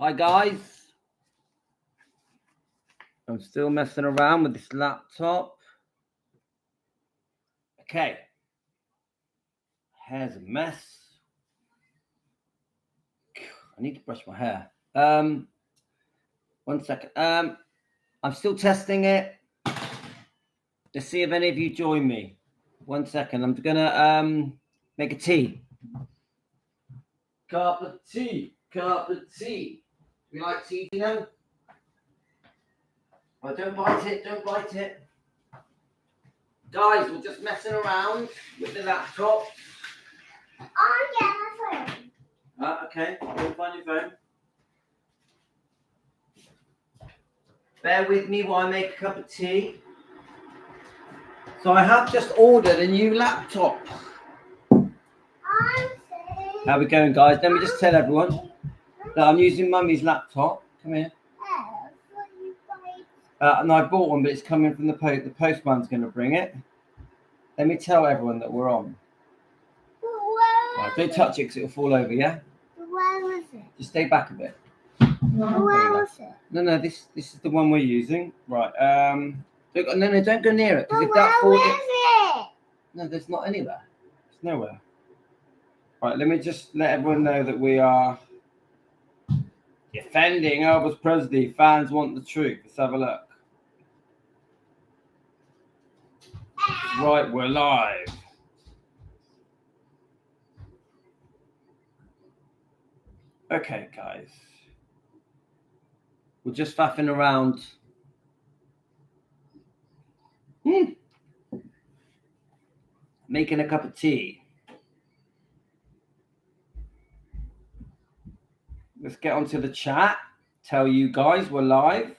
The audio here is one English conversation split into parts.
Hi guys, I'm still messing around with this laptop. Okay, hair's a mess. I need to brush my hair. 1 second. I'm still testing it. Let's see if any of you join me. 1 second. I'm gonna make a tea. Cup of tea. We like tea, you know? Oh, don't bite it. Guys, we're just messing around with the laptop. Oh, yeah, my phone. Okay, go find your phone. Bear with me while I make a cup of tea. So I have just ordered a new laptop. How we going, guys? Let me just tell everyone that I'm using Mummy's laptop. Come here. And I bought one, but it's coming from the post. The postman's going to bring it. Let me tell everyone that we're on. Right, don't touch it because it'll fall over, yeah? Where was it? Just stay back a bit. Where was it? No, this is the one we're using. Right. No, don't go near it. Because if Where that falls... is it? No, there's not anywhere. It's nowhere. Right, let me just let everyone know that we are defending Elvis Presley. Fans want the truth. Let's have a look. Right, we're live. Okay, guys. We're just faffing around. Making a cup of tea. Let's get onto the chat. Tell you guys we're live.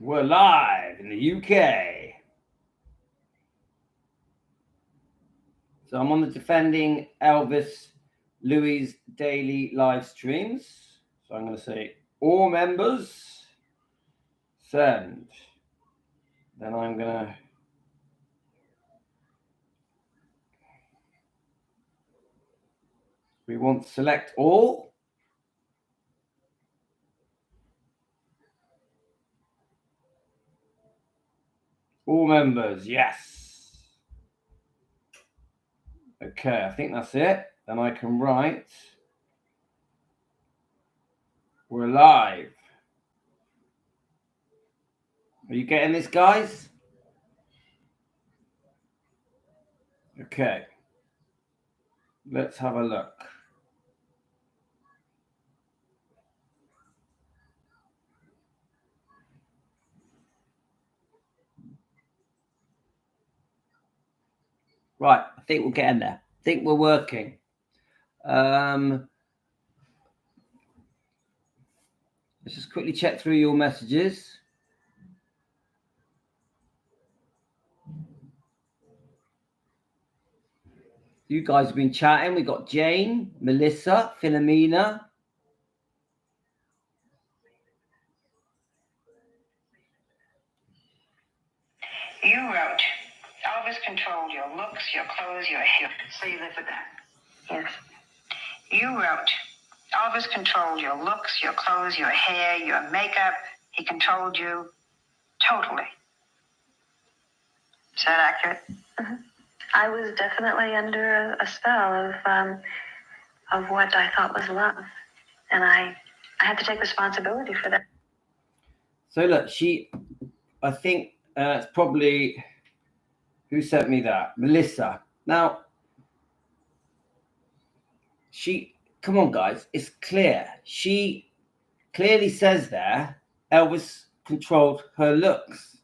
We're live in the UK. So I'm on the Defending Elvis Louis daily live streams. So I'm going to say all members send. Then I'm going to we want to select all. All members, yes. Okay, I think that's it. Then I can write. We're live. Are you getting this, guys? Okay. Let's have a look. Right, I think we're getting there. I think we're working. Let's just quickly check through your messages. You guys have been chatting. We got Jane, Melissa, Philomena. You wrote, Elvis controlled your looks, your clothes, your hair. So you live with that? Yes. You wrote, Elvis controlled your looks, your clothes, your hair, your makeup. He controlled you totally. Is that accurate? Mm-hmm. I was definitely under a spell of what I thought was love. And I had to take responsibility for that. So look, I think it's probably, who sent me that? Melissa. Now, come on guys, it's clear. She clearly says there, Elvis controlled her looks.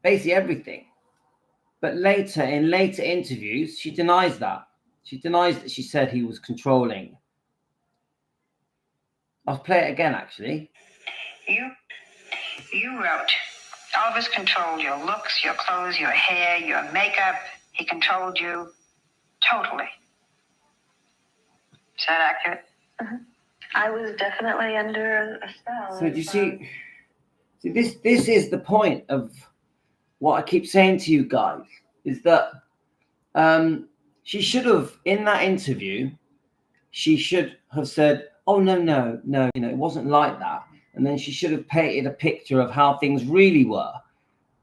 Basically everything. But in later interviews, she denies that. She denies that she said he was controlling. I'll play it again, actually. You wrote, Elvis controlled your looks, your clothes, your hair, your makeup. He controlled you totally. Is that accurate? Mm-hmm. I was definitely under a spell. So do you see this is the point of what I keep saying to you guys, is that She should have, in that interview, she should have said, oh, no, it wasn't like that. And then she should have painted a picture of how things really were.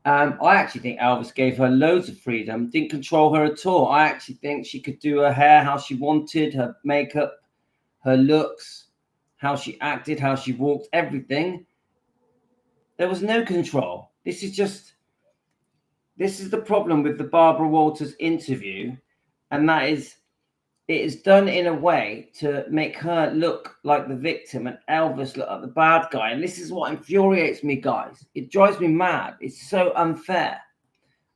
I actually think Elvis gave her loads of freedom, didn't control her at all. I actually think she could do her hair how she wanted, her makeup, her looks, how she acted, how she walked, everything. There was no control. This is the problem with the Barbara Walters interview. And that is, it is done in a way to make her look like the victim and Elvis look like the bad guy. And this is what infuriates me, guys. It drives me mad. It's so unfair.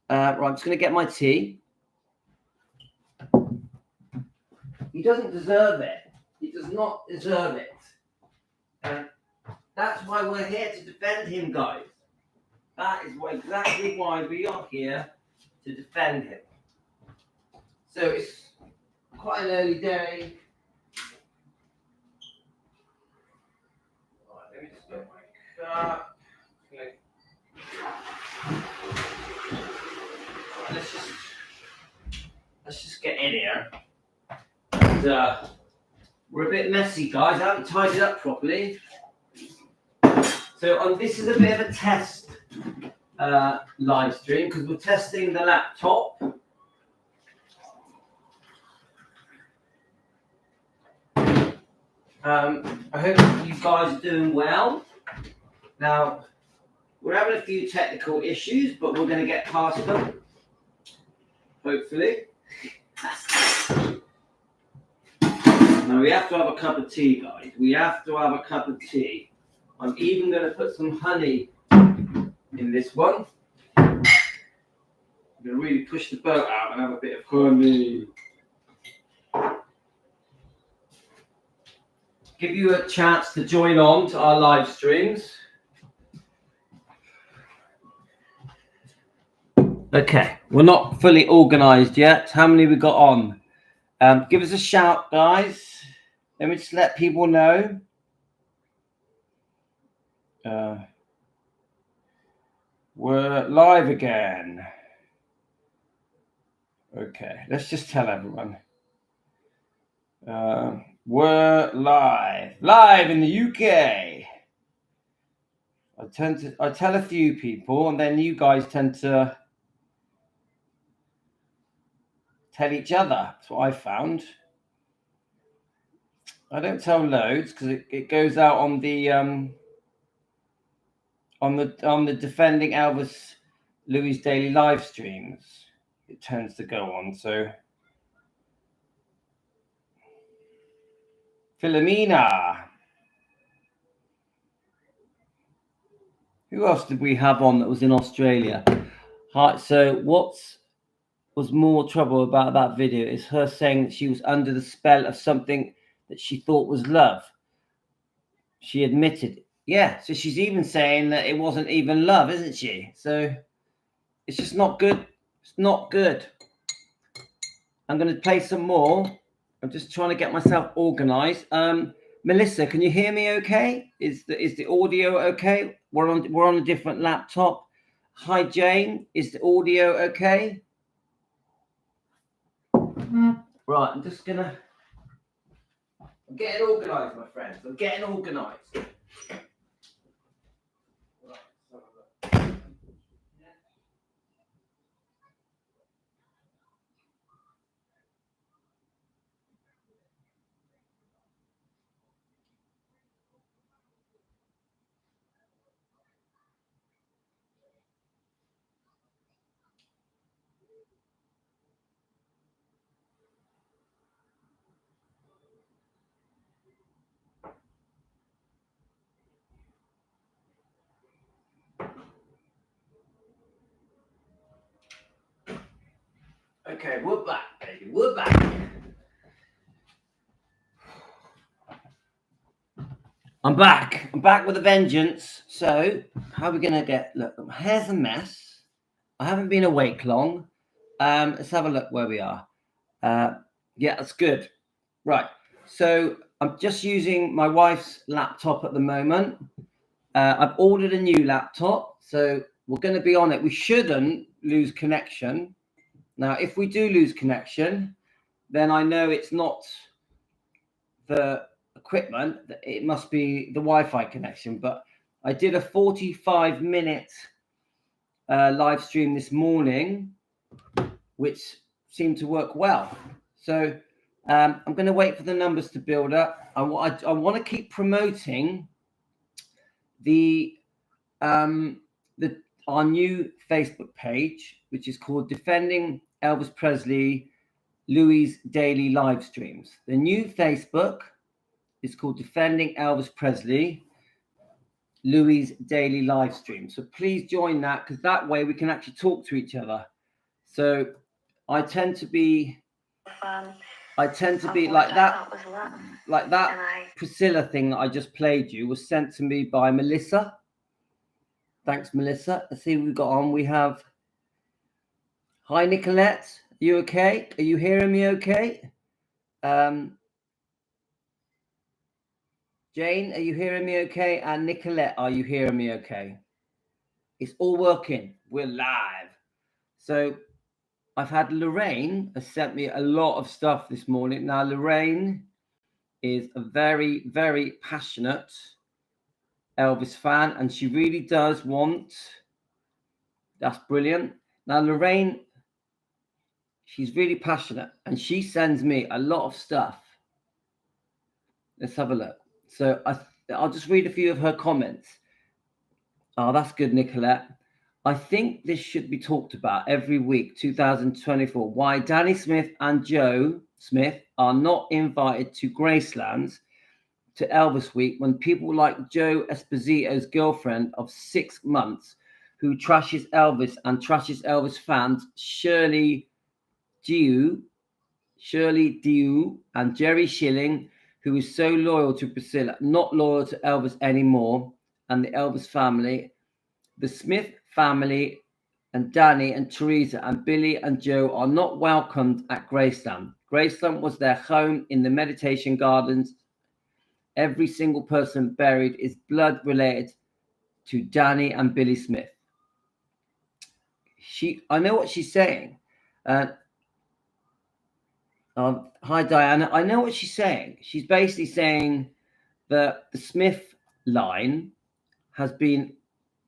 Right, I'm just going to get my tea. He doesn't deserve it. He does not deserve it. That's why we're here to defend him, guys. That is exactly why we are here to defend him. So it's quite an early day. Right, let me just get my cup. Right, let's just get in here. And, we're a bit messy, guys. I haven't tied it up properly. So this is a bit of a test live stream because we're testing the laptop. I hope you guys are doing well. Now, we're having a few technical issues, but we're going to get past them. Hopefully. Now, we have to have a cup of tea, guys. We have to have a cup of tea. I'm even going to put some honey in this one. I'm going to really push the boat out and have a bit of honey. Give you a chance to join on to our live streams. Okay, we're not fully organised yet. How many we got on? Give us a shout, guys. Let me just let people know. We're live again. Okay, let's just tell everyone. We're live in the UK. I tell a few people, and then you guys tend to tell each other. That's what I found. I don't tell loads because it goes out on the defending Elvis Louis daily live streams. It tends to go on. So Philomena. Who else did we have on that was in Australia? Hi, so what was more trouble about that video is her saying that she was under the spell of something that she thought was love. She admitted. Yeah, so she's even saying that it wasn't even love, isn't she? So it's just not good. It's not good. I'm going to play some more. I'm just trying to get myself organized. Melissa, can you hear me okay? Is the audio okay? We're on a different laptop. Hi, Jane. Is the audio okay? Right, I'm getting organized, my friends. I'm getting organized. Okay, we're back, baby. We're back. I'm back. I'm back with a vengeance. So, how are we going to get... Look, my hair's a mess. I haven't been awake long. Let's have a look where we are. Yeah, that's good. Right. So, I'm just using my wife's laptop at the moment. I've ordered a new laptop. So, we're going to be on it. We shouldn't lose connection. Now, if we do lose connection, then I know it's not the equipment, it must be the Wi-Fi connection. But I did a 45-minute live stream this morning, which seemed to work well. So I'm going to wait for the numbers to build up. I want to keep promoting our new Facebook page, which is called Defending Elvis Presley Louis Daily Live Streams. The new Facebook is called Defending Elvis Presley Louis Daily Live Stream. So please join that, because that way we can actually talk to each other. So I tend to be like that Priscilla thing that I just played you was sent to me by Melissa. Thanks, Melissa. Let's see what we've got on. We have, hi, Nicolette. Are you okay? Are you hearing me okay? Jane, are you hearing me okay? And Nicolette, are you hearing me okay? It's all working. We're live. So I've had Lorraine has sent me a lot of stuff this morning. Now, Lorraine is a very, very passionate Elvis fan, and she really does want, that's brilliant. Now, Lorraine, she's really passionate, and she sends me a lot of stuff. Let's have a look. So I'll just read a few of her comments. Oh, that's good, Nicolette. I think this should be talked about every week, 2024. Why Danny Smith and Joe Smith are not invited to Graceland's to Elvis Week, when people like Joe Esposito's girlfriend of 6 months, who trashes Elvis and trashes Elvis fans, Shirley Diu, and Jerry Schilling, who is so loyal to Priscilla, not loyal to Elvis anymore, and the Elvis family, the Smith family, and Danny and Teresa and Billy and Joe are not welcomed at Graceland. Graceland was their home in the meditation gardens. Every single person buried is blood related to Danny and Billy Smith. I know what she's saying. Hi, Diana. I know what she's saying. She's basically saying that the Smith line has been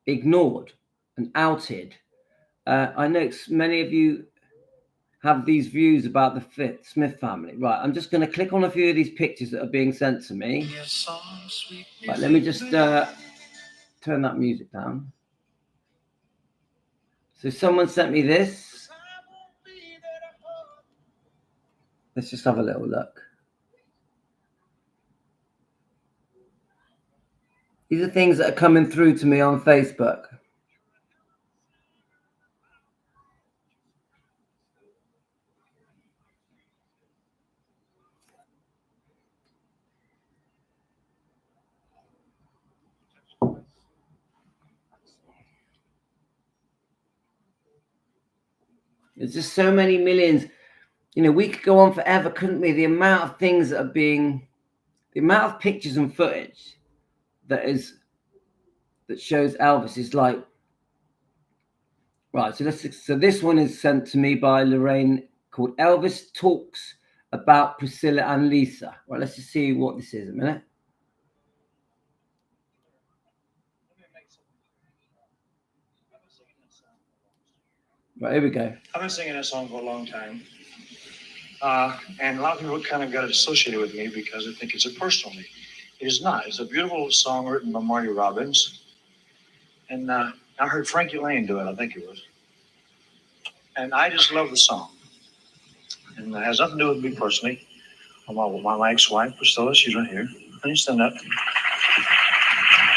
ignored and outed. I know many of you have these views about the Smith family. Right, I'm just going to click on a few of these pictures that are being sent to me. Right, let me just turn that music down. So someone sent me this. Let's just have a little look. These are things that are coming through to me on Facebook. There's just so many millions. You know, we could go on forever, couldn't we? The amount of things that are being, the amount of pictures and footage that shows Elvis is like, right. So this one is sent to me by Lorraine, called Elvis Talks About Priscilla and Lisa. Right, let's just see what this is a minute. Right, here we go. I've been singing that song for a long time. And a lot of people kind of got it associated with me because they think it's a personal me. It is not. It's a beautiful song written by Marty Robbins. And I heard Frankie Lane do it, I think it was. And I just love the song. And it has nothing to do with me personally. My ex-wife, Priscilla, she's right here. Can you stand up?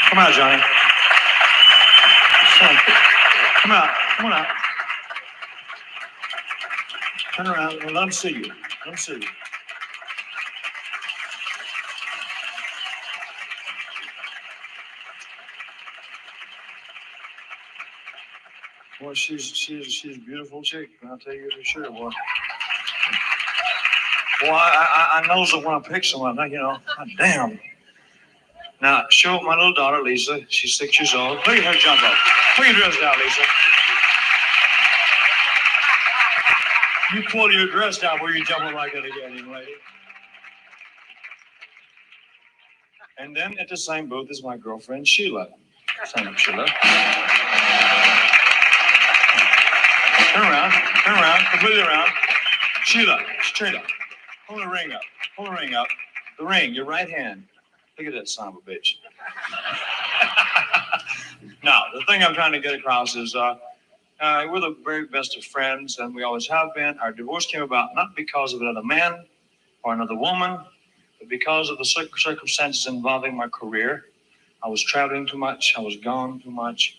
Come out, Johnny. Come out. Come on out. Turn around and let them see you. Let them see you. Well, she's a beautiful chick. I'll tell you for sure. Well, I know that when I pick someone, you know, damn. Now, show my little daughter, Lisa. She's 6 years old. Look at her jump up. Look at your dress down, Lisa. You pull your dress down where you jumping like that again, young lady. And then at the same booth is my girlfriend, Sheila. Stand up, Sheila. Turn around, completely around. Sheila, straight up. Hold the ring up. Hold the ring up. The ring, your right hand. Look at that son of a bitch. Now, the thing I'm trying to get across is we're the very best of friends, and we always have been. Our divorce came about not because of another man or another woman, but because of the circumstances involving my career. I was traveling too much. I was gone too much.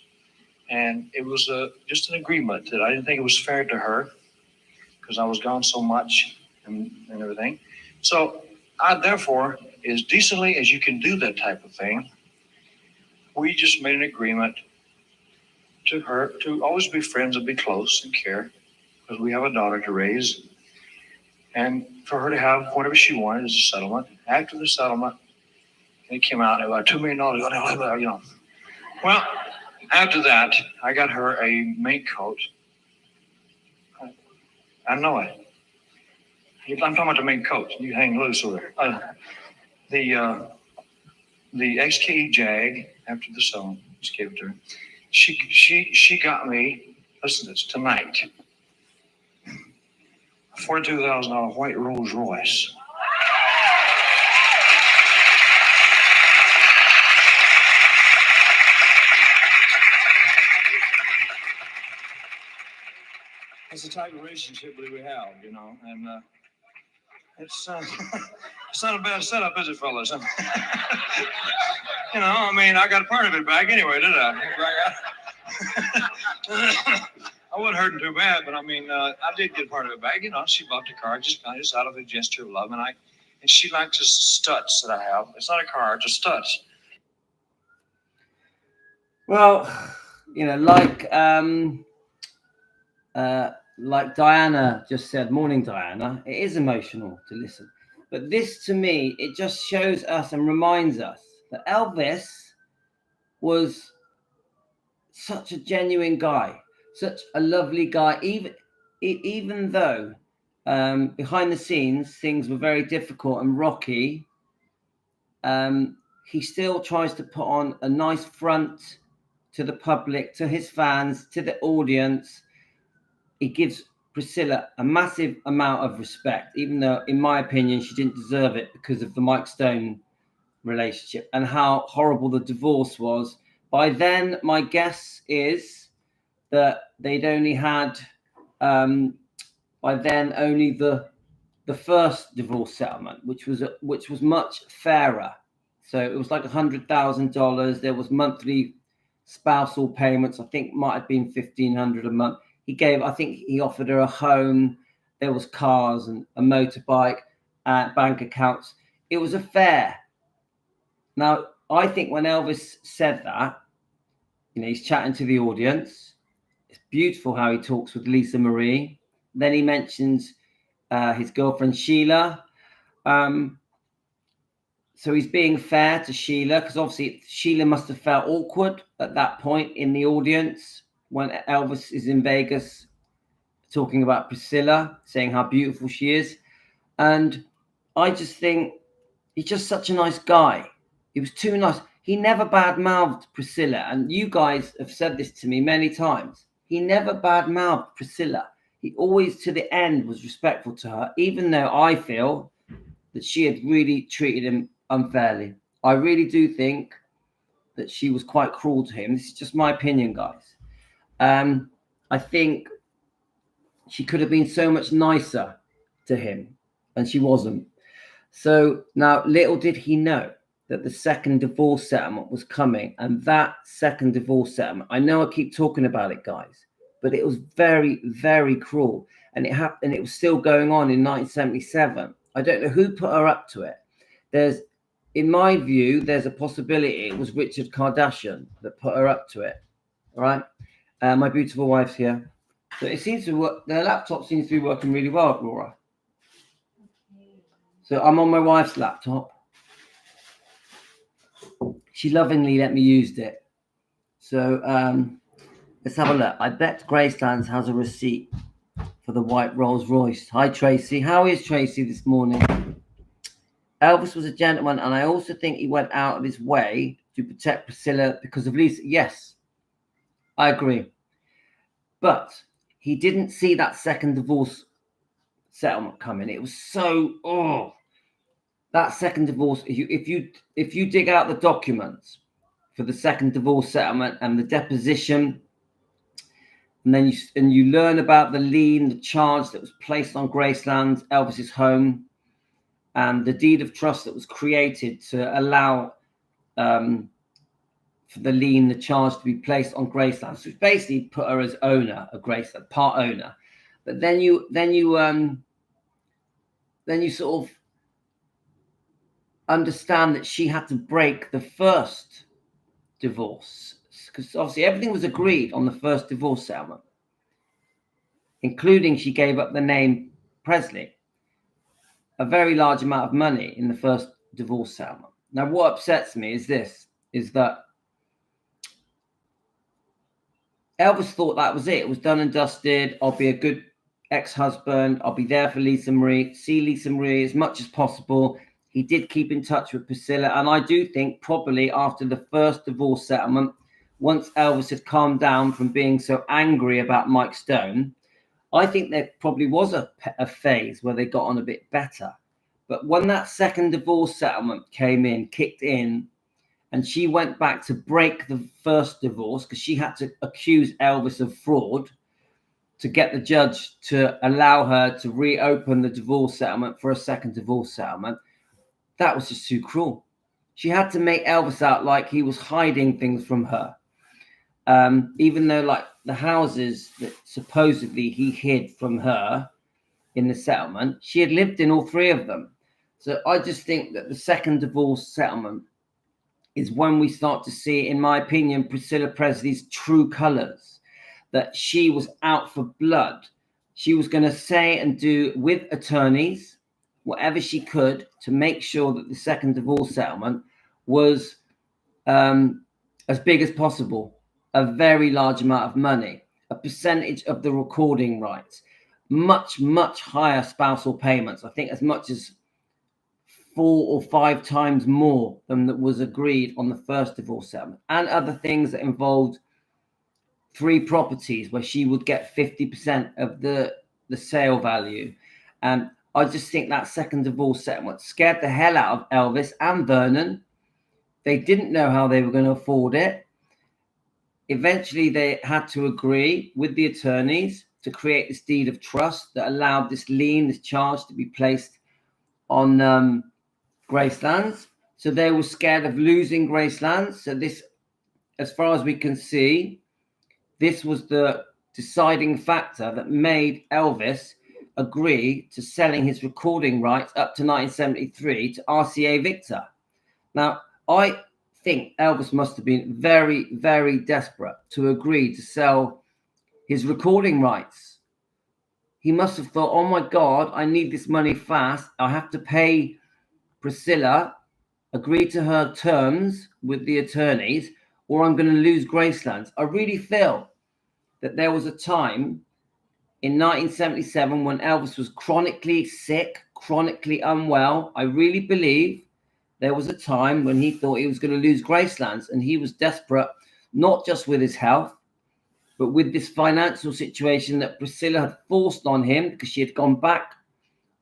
And it was just an agreement that I didn't think it was fair to her because I was gone so much and everything. So I, therefore, as decently as you can do that type of thing, we just made an agreement to always be friends and be close and care because we have a daughter to raise. And for her to have whatever she wanted as a settlement. After the settlement, it came out at about $2 million. You know. Well, after that, I got her a mink coat. I know it. I'm talking about the mink coat. You hang loose with her. The XKE Jag, after the song, just gave it to her. She got me, listen to this, tonight, a $42,000 white Rolls Royce. That's the type of relationship that we have, you know, and it's not a bad setup, is it, fellas? You know, I mean, I got part of it back anyway, did I? I wasn't hurting too bad, but I mean, I did get part of it back. You know, she bought the car just out of a gesture of love, and she likes the studs that I have. It's not a car, it's just studs. Well, you know, like Diana just said, morning, Diana, it is emotional to listen. But this, to me, it just shows us and reminds us that Elvis was such a genuine guy, such a lovely guy, even though behind the scenes things were very difficult and rocky. He still tries to put on a nice front to the public, to his fans, to the audience. He gives Priscilla a massive amount of respect, even though, in my opinion, she didn't deserve it because of the Mike Stone relationship and how horrible the divorce was. By then, my guess is that they'd only had, by then, only the first divorce settlement, which was much fairer. So it was like $100,000. There was monthly spousal payments. I think might have been $1,500 a month. I think he offered her a home. There was cars and a motorbike, bank accounts. It was a fair. Now, I think when Elvis said that, you know, he's chatting to the audience. It's beautiful how he talks with Lisa Marie. Then he mentions his girlfriend, Sheila. So he's being fair to Sheila because obviously Sheila must have felt awkward at that point in the audience when Elvis is in Vegas talking about Priscilla, saying how beautiful she is. And I just think he's just such a nice guy. He was too nice. He never bad-mouthed Priscilla. And you guys have said this to me many times. He never bad-mouthed Priscilla. He always, to the end, was respectful to her, even though I feel that she had really treated him unfairly. I really do think that she was quite cruel to him. This is just my opinion, guys. I think she could have been so much nicer to him, and she wasn't. So now, little did he know that the second divorce settlement was coming, and that second divorce settlement, I know I keep talking about it, guys, but it was very, very cruel, and it happened. It was still going on in 1977. I don't know who put her up to it. In my view, there's a possibility it was Richard Kardashian that put her up to it. All right. My beautiful wife's here. So it seems to work. The laptop seems to be working really well, Laura. So I'm on my wife's laptop. She lovingly let me use it. So let's have a look. I bet Gracelands has a receipt for the white Rolls Royce. Hi, Tracy. How is Tracy this morning? Elvis was a gentleman, and I also think he went out of his way to protect Priscilla because of Lisa. Yes, I agree. But he didn't see that second divorce settlement coming. It was so, that second divorce. If you dig out the documents for the second divorce settlement and the deposition, and then you learn about the lien, the charge that was placed on Graceland, Elvis's home, and the deed of trust that was created to allow for the lien, the charge to be placed on Graceland. So it's basically put her as owner of Graceland, part owner. But then you sort of understand that she had to break the first divorce, because obviously everything was agreed on the first divorce settlement, including she gave up the name Presley, a very large amount of money in the first divorce settlement. Now, what upsets me is that Elvis thought that was it. It was done and dusted. I'll be a good ex-husband. I'll be there for Lisa Marie, see Lisa Marie as much as possible. He did keep in touch with Priscilla. And I do think probably after the first divorce settlement, once Elvis had calmed down from being so angry about Mike Stone, I think there probably was a phase where they got on a bit better. But when that second divorce settlement kicked in, and she went back to break the first divorce because she had to accuse Elvis of fraud to get the judge to allow her to reopen the divorce settlement for a second divorce settlement, that was just too cruel. She had to make Elvis out like he was hiding things from her. Even though, like, the houses that supposedly he hid from her in the settlement, she had lived in all three of them. So I just think that the second divorce settlement is when we start to see, in my opinion, Priscilla Presley's true colors, that she was out for blood. She was going to say and do with attorneys whatever she could to make sure that the second divorce settlement was as big as possible, a very large amount of money, a percentage of the recording rights, much, much higher spousal payments. I think as much as 4 or 5 times more than that was agreed on the first divorce settlement, and other things that involved 3 properties where she would get 50% of the sale value. And I just think that second divorce settlement scared the hell out of Elvis and Vernon. They didn't know how they were going to afford it. Eventually, they had to agree with the attorneys to create this deed of trust that allowed this lien, this charge, to be placed on Gracelands. So they were scared of losing Gracelands. So this, as far as we can see, this was the deciding factor that made Elvis agree to selling his recording rights up to 1973 to RCA Victor. Now, I think Elvis must have been very, very desperate to agree to sell his recording rights. He must have thought, oh my God, I need this money fast. I have to pay Priscilla, agree to her terms with the attorneys, or I'm going to lose Gracelands. I really feel that there was a time in 1977 when Elvis was chronically sick, chronically unwell. I really believe there was a time when he thought he was going to lose Gracelands, and he was desperate, not just with his health, but with this financial situation that Priscilla had forced on him because she had gone back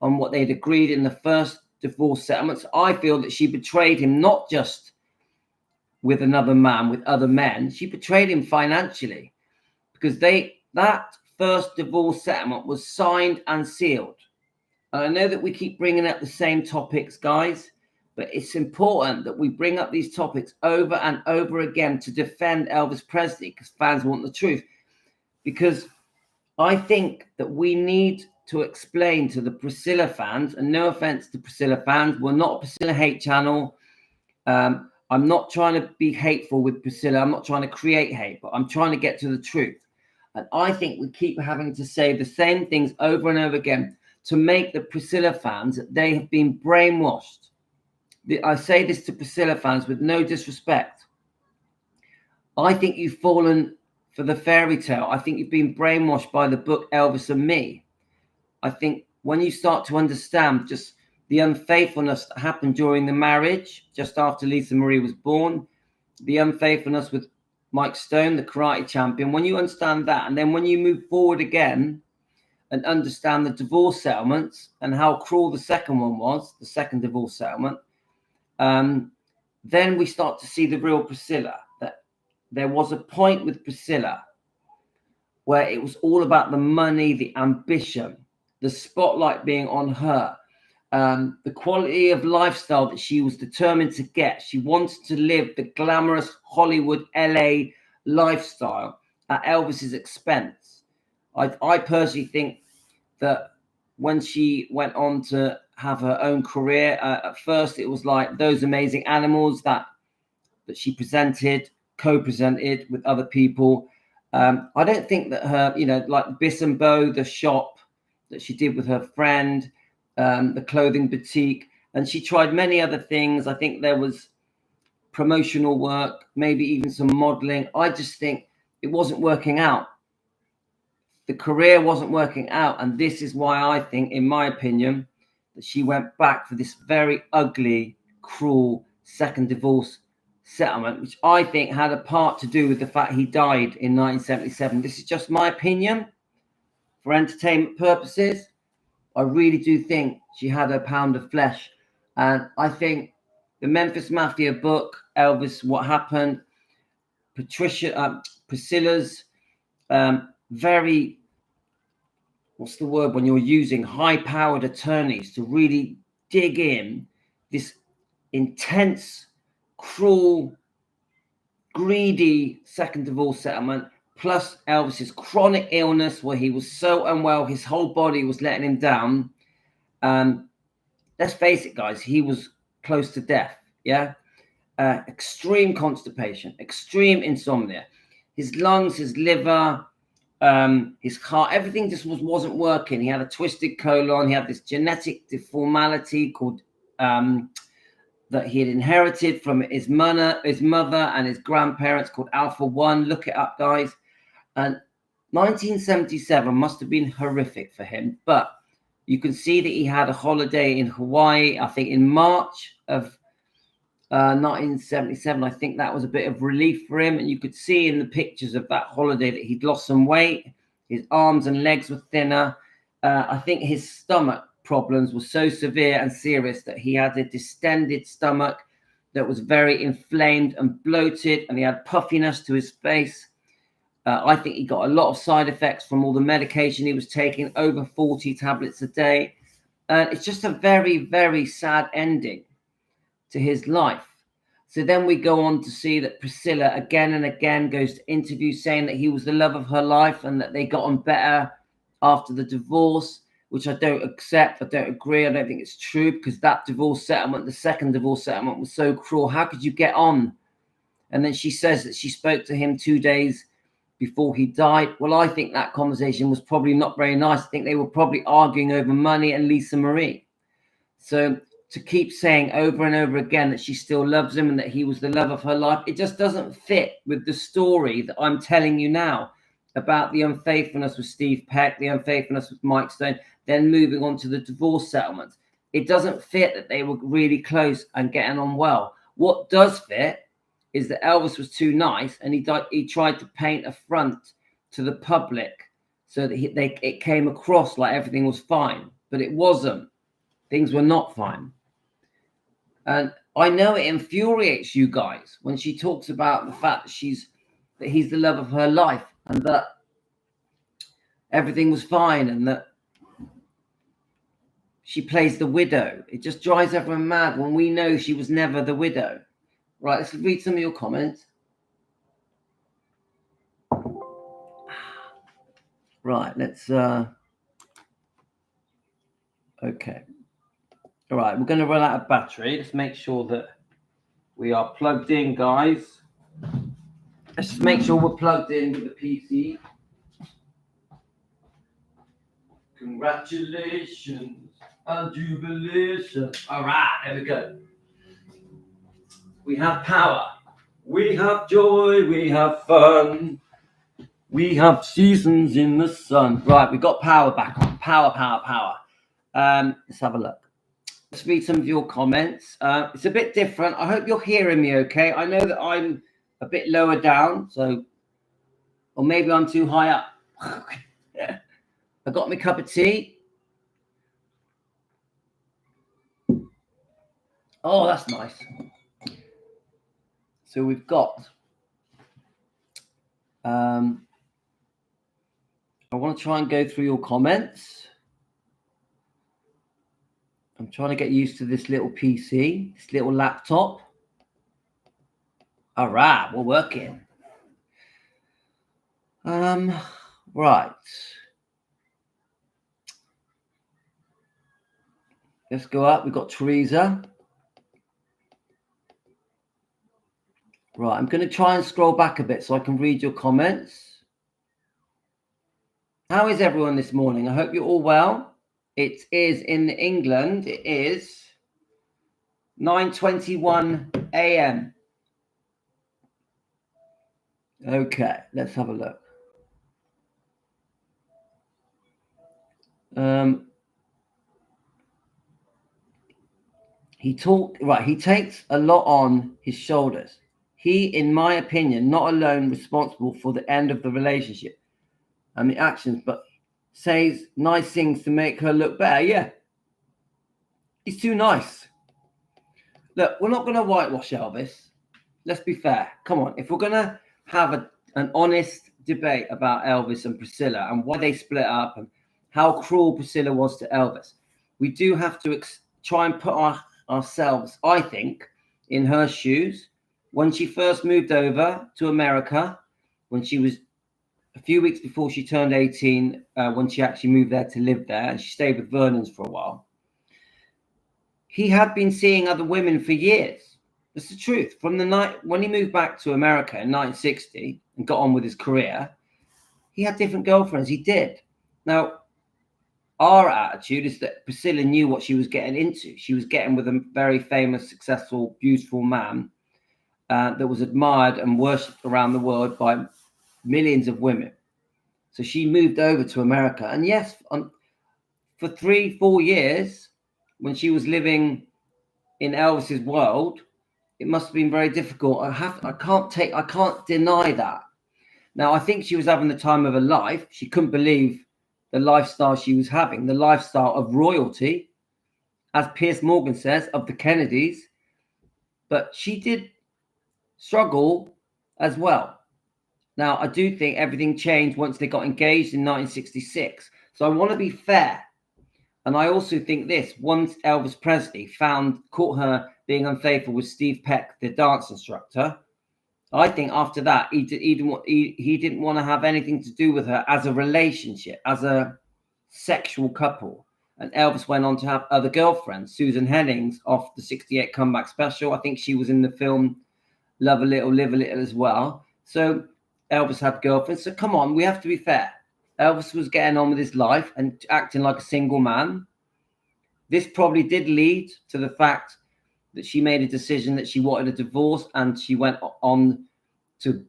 on what they'd agreed in the first divorce settlements. I feel that she betrayed him, not just with another man, with other men. She betrayed him financially because that first divorce settlement was signed and sealed. And I know that we keep bringing up the same topics, guys, but it's important that we bring up these topics over and over again to defend Elvis Presley, because fans want the truth. Because I think that we need to explain to the Priscilla fans, and no offense to Priscilla fans, we're not a Priscilla hate channel. I'm not trying to be hateful with Priscilla. I'm not trying to create hate, but I'm trying to get to the truth. And I think we keep having to say the same things over and over again to make the Priscilla fans that they have been brainwashed. I say this to Priscilla fans with no disrespect. I think you've fallen for the fairy tale. I think you've been brainwashed by the book Elvis and Me. I think when you start to understand just the unfaithfulness that happened during the marriage, just after Lisa Marie was born, the unfaithfulness with Mike Stone, the karate champion, when you understand that, and then when you move forward again and understand the divorce settlements and how cruel the second one was, the second divorce settlement, then we start to see the real Priscilla. That there was a point with Priscilla where it was all about the money, the ambition, the spotlight being on her, the quality of lifestyle that she was determined to get. She wanted to live the glamorous Hollywood LA lifestyle at Elvis's expense. I personally think that when she went on to have her own career, at first it was like Those Amazing Animals that she presented, co-presented with other people. I don't think that her, like Biss and Bo, the shop that she did with her friend, the clothing boutique, and she tried many other things. I think there was promotional work, maybe even some modeling. I just think it wasn't working out. The career wasn't working out. And this is why I think, in my opinion, that she went back for this very ugly, cruel second divorce settlement, which I think had a part to do with the fact he died in 1977. This is just my opinion for entertainment purposes. I really do think she had her pound of flesh. And I think the Memphis Mafia book, Elvis, What Happened, Priscilla's very, what's the word when you're using high-powered attorneys to really dig in this intense, cruel, greedy second divorce settlement, plus Elvis's chronic illness where he was so unwell, his whole body was letting him down. Let's face it, guys, he was close to death. Yeah. Extreme constipation, extreme insomnia. His lungs, his liver, his heart, everything just wasn't working. He had a twisted colon. He had this genetic deformity called that he had inherited from his mother and his grandparents, called Alpha 1. Look it up, guys. And 1977 must have been horrific for him. But you can see that he had a holiday in Hawaii, I think in March of 1977. I think that was a bit of relief for him. And you could see in the pictures of that holiday that he'd lost some weight. His arms and legs were thinner. I think his stomach problems were so severe and serious that he had a distended stomach that was very inflamed and bloated, and he had puffiness to his face. I think he got a lot of side effects from all the medication he was taking, over 40 tablets a day. And it's just a very, very sad ending to his life. So then we go on to see that Priscilla again and again goes to interviews saying that he was the love of her life and that they got on better after the divorce, which I don't accept. I don't agree. I don't think it's true, because that divorce settlement, the second divorce settlement, was so cruel. How could you get on? And then she says that she spoke to him 2 days before he died. Well, I think that conversation was probably not very nice. I think they were probably arguing over money and Lisa Marie. So to keep saying over and over again that she still loves him and that he was the love of her life, it just doesn't fit with the story that I'm telling you now about the unfaithfulness with Steve Peck, the unfaithfulness with Mike Stone, then moving on to the divorce settlements. It doesn't fit that they were really close and getting on well. What does fit is that Elvis was too nice, and he tried to paint a front to the public so that it came across like everything was fine, but it wasn't. Things were not fine. And I know it infuriates you guys when she talks about the fact that he's the love of her life and that everything was fine and that she plays the widow. It just drives everyone mad when we know she was never the widow. Right, let's read some of your comments. Right, let's okay. All right, we're going to run out of battery. Let's make sure that we are plugged in, guys. Let's just make sure we're plugged in with the PC. Congratulations and jubilation. All right, there we go. We have power. We have joy. We have fun. We have seasons in the sun. Right, we got power back on. Power. Let's have a look. Let's read some of your comments. It's a bit different. I hope you're hearing me okay. I know that I'm a bit lower down, so, or maybe I'm too high up. I got my cup of tea. Oh, that's nice. So we've got, I want to try and go through your comments. I'm trying to get used to this little PC, this little laptop. All right, we're working. Right. Let's go up. We've got Teresa. Right, I'm going to try and scroll back a bit so I can read your comments. How is everyone this morning? I hope you're all well. It is in England. It is 9:21 a.m. Okay, let's have a look. He takes a lot on his shoulders. He, in my opinion, not alone responsible for the end of the relationship and the actions, but says nice things to make her look better. Yeah. He's too nice. Look, we're not going to whitewash Elvis. Let's be fair. Come on. If we're going to have an honest debate about Elvis and Priscilla and why they split up and how cruel Priscilla was to Elvis, we do have to try and put ourselves, I think, in her shoes. When she first moved over to America, when she was a few weeks before she turned 18, when she actually moved there to live there, and she stayed with Vernon's for a while, he had been seeing other women for years. That's the truth. From the night when he moved back to America in 1960 and got on with his career, he had different girlfriends. He did. Now, our attitude is that Priscilla knew what she was getting into. She was getting with a very famous, successful, beautiful man that was admired and worshipped around the world by millions of women. So she moved over to America. And yes, for 3-4 years, when she was living in Elvis's world, it must have been very difficult. I can't deny that. Now, I think she was having the time of her life. She couldn't believe the lifestyle she was having, the lifestyle of royalty, as Piers Morgan says, of the Kennedys. But she did struggle as well. Now, I do think everything changed once they got engaged in 1966. So I want to be fair. And I also think this, once Elvis Presley caught her being unfaithful with Steve Peck, the dance instructor, I think after that, he didn't want to have anything to do with her as a relationship, as a sexual couple. And Elvis went on to have other girlfriends. Susan Hennings off the 68 comeback special. I think she was in the film Love a Little, Live a Little as well. So Elvis had girlfriends. So come on, we have to be fair. Elvis was getting on with his life and acting like a single man. This probably did lead to the fact that she made a decision that she wanted a divorce, and she went on to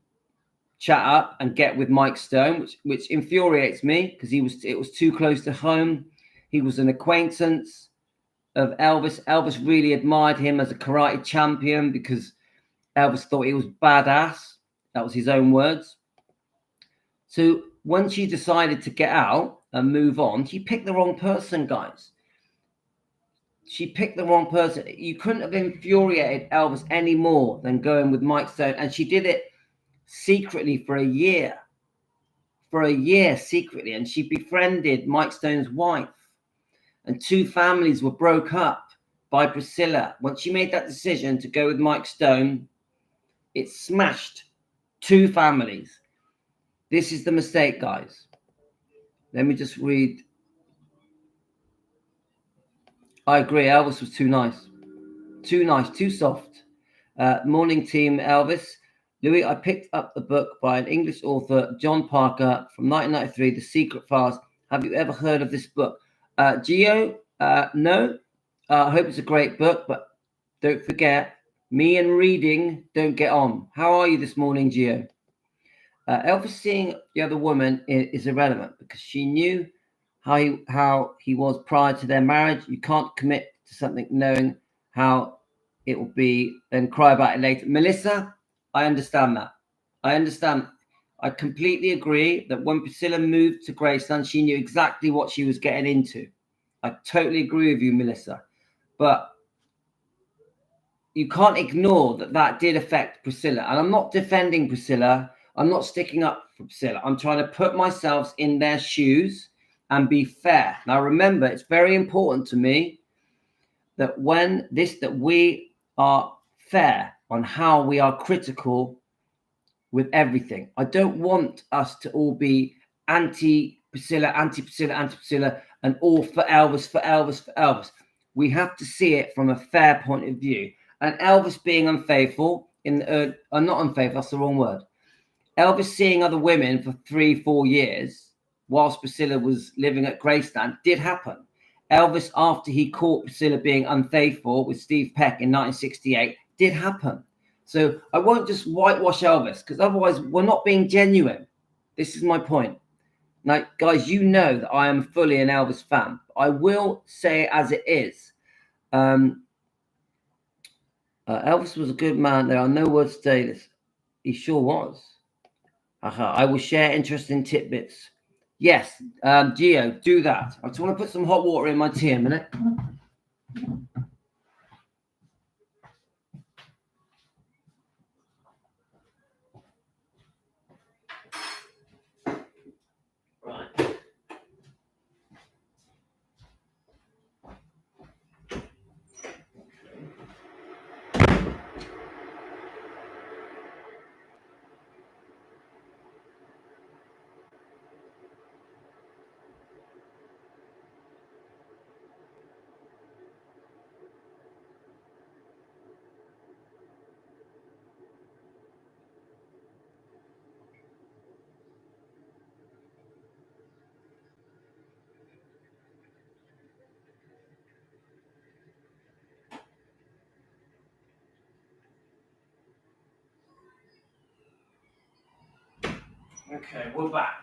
chat up and get with Mike Stone, which infuriates me because it was too close to home. He was an acquaintance of Elvis. Elvis really admired him as a karate champion because Elvis thought he was badass. That was his own words. So when she decided to get out and move on, she picked the wrong person, guys. She picked the wrong person. You couldn't have infuriated Elvis any more than going with Mike Stone. And she did it secretly for a year. For a year, secretly. And she befriended Mike Stone's wife. And 2 families were broke up by Priscilla. Once she made that decision to go with Mike Stone, it smashed 2 families. This is the mistake, guys. Let me just read. I agree. Elvis was too nice. Too nice, too soft. Morning team, Elvis. Louis, I picked up the book by an English author, John Parker, from 1993, The Secret Files. Have you ever heard of this book? Gio, no. I hope it's a great book, but don't forget, me and reading don't get on. How are you this morning, Gio? Elvis seeing the other woman is irrelevant because she knew how he was prior to their marriage. You can't commit to something knowing how it will be, then cry about it later. Melissa, I understand that. I understand. I completely agree that when Priscilla moved to Graceland, she knew exactly what she was getting into. I totally agree with you, Melissa. But you can't ignore that did affect Priscilla. And I'm not defending Priscilla. I'm not sticking up for Priscilla. I'm trying to put myself in their shoes and be fair. Now, remember, it's very important to me that that we are fair on how we are critical with everything. I don't want us to all be anti-Priscilla, and all for Elvis. We have to see it from a fair point of view. And Elvis being unfaithful not unfaithful, that's the wrong word. Elvis seeing other women for 3-4 years whilst Priscilla was living at Graceland did happen. Elvis, after he caught Priscilla being unfaithful with Steve Peck in 1968, did happen. So I won't just whitewash Elvis, because otherwise we're not being genuine. This is my point. Now, guys, you know that I am fully an Elvis fan. I will say it as it is. Elvis was a good man. There are no words to say this. He sure was. I will share interesting tidbits. Yes, Gio, do that. I just want to put some hot water in my tea a minute. Right. Okay, we're back.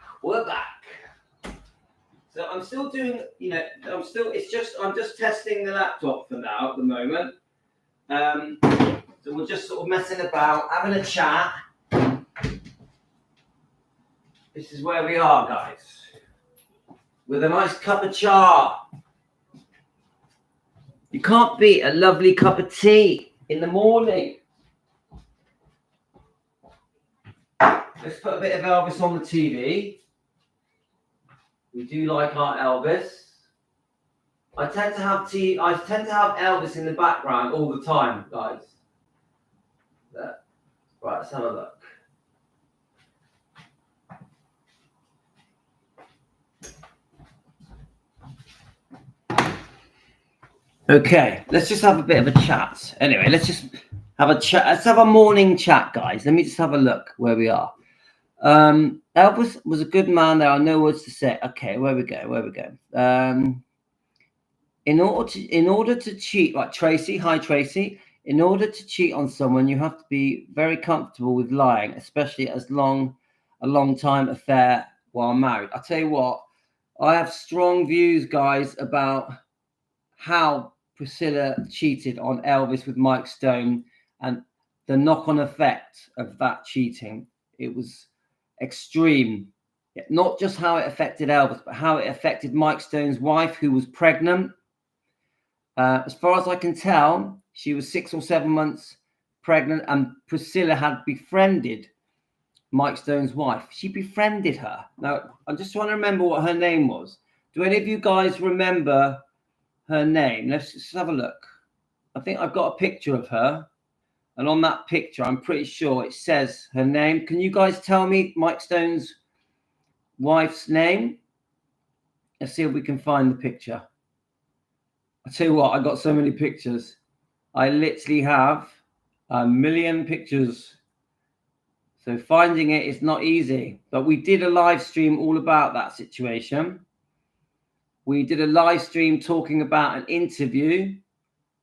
So I'm still doing, I'm just testing the laptop for now at the moment. So we're just sort of messing about, having a chat. This is where we are, guys. With a nice cup of cha. You can't beat a lovely cup of tea in the morning. Let's put a bit of Elvis on the TV. We do like our Elvis. I tend to have Elvis in the background all the time, guys. There. Right, let's have a look. Okay, let's just have a bit of a chat. Anyway, let's just have a chat. Let's have a morning chat, guys. Let me just have a look where we are. Elvis was a good man. There are no words to say. Okay, where we go. In order to cheat, like Tracy, hi Tracy. In order to cheat on someone, you have to be very comfortable with lying, especially a long time affair while married. I tell you what, I have strong views, guys, about how Priscilla cheated on Elvis with Mike Stone and the knock-on effect of that cheating. It was extreme. Not just how it affected Elvis, but how it affected Mike Stone's wife, who was pregnant. As far as I can tell, she was 6 or 7 months pregnant, and Priscilla had befriended Mike Stone's wife. She befriended her. Now, I'm just trying to remember what her name was. Do any of you guys remember her name? Let's just have a look. I think I've got a picture of her. And on that picture, I'm pretty sure it says her name. Can you guys tell me Mike Stone's wife's name? Let's see if we can find the picture. I tell you what, I got so many pictures. I literally have a million pictures. So finding it is not easy. But we did a live stream all about that situation. We did a live stream talking about an interview.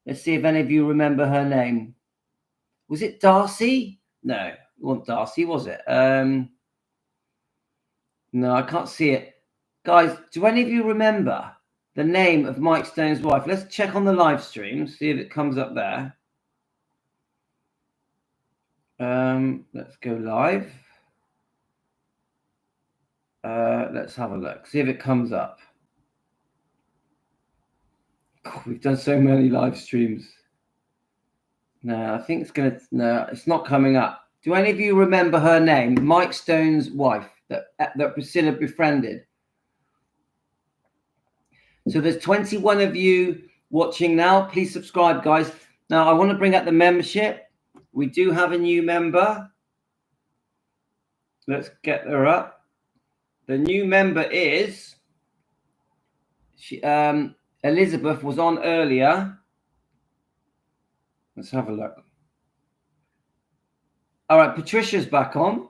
Let's see if any of you remember her name. Was it Darcy? No, it wasn't Darcy, was it? No, I can't see it. Guys, do any of you remember the name of Mike Stone's wife? Let's check on the live stream, see if it comes up there. Let's go live. Let's have a look, see if it comes up. God, we've done so many live streams. No, I think it's not coming up. Do any of you remember her name? Mike Stone's wife that Priscilla befriended. So there's 21 of you watching now. Please subscribe, guys. Now I want to bring up the membership. We do have a new member. Let's get her up. The new member is Elizabeth was on earlier. Let's have a look. All right, Patricia's back on.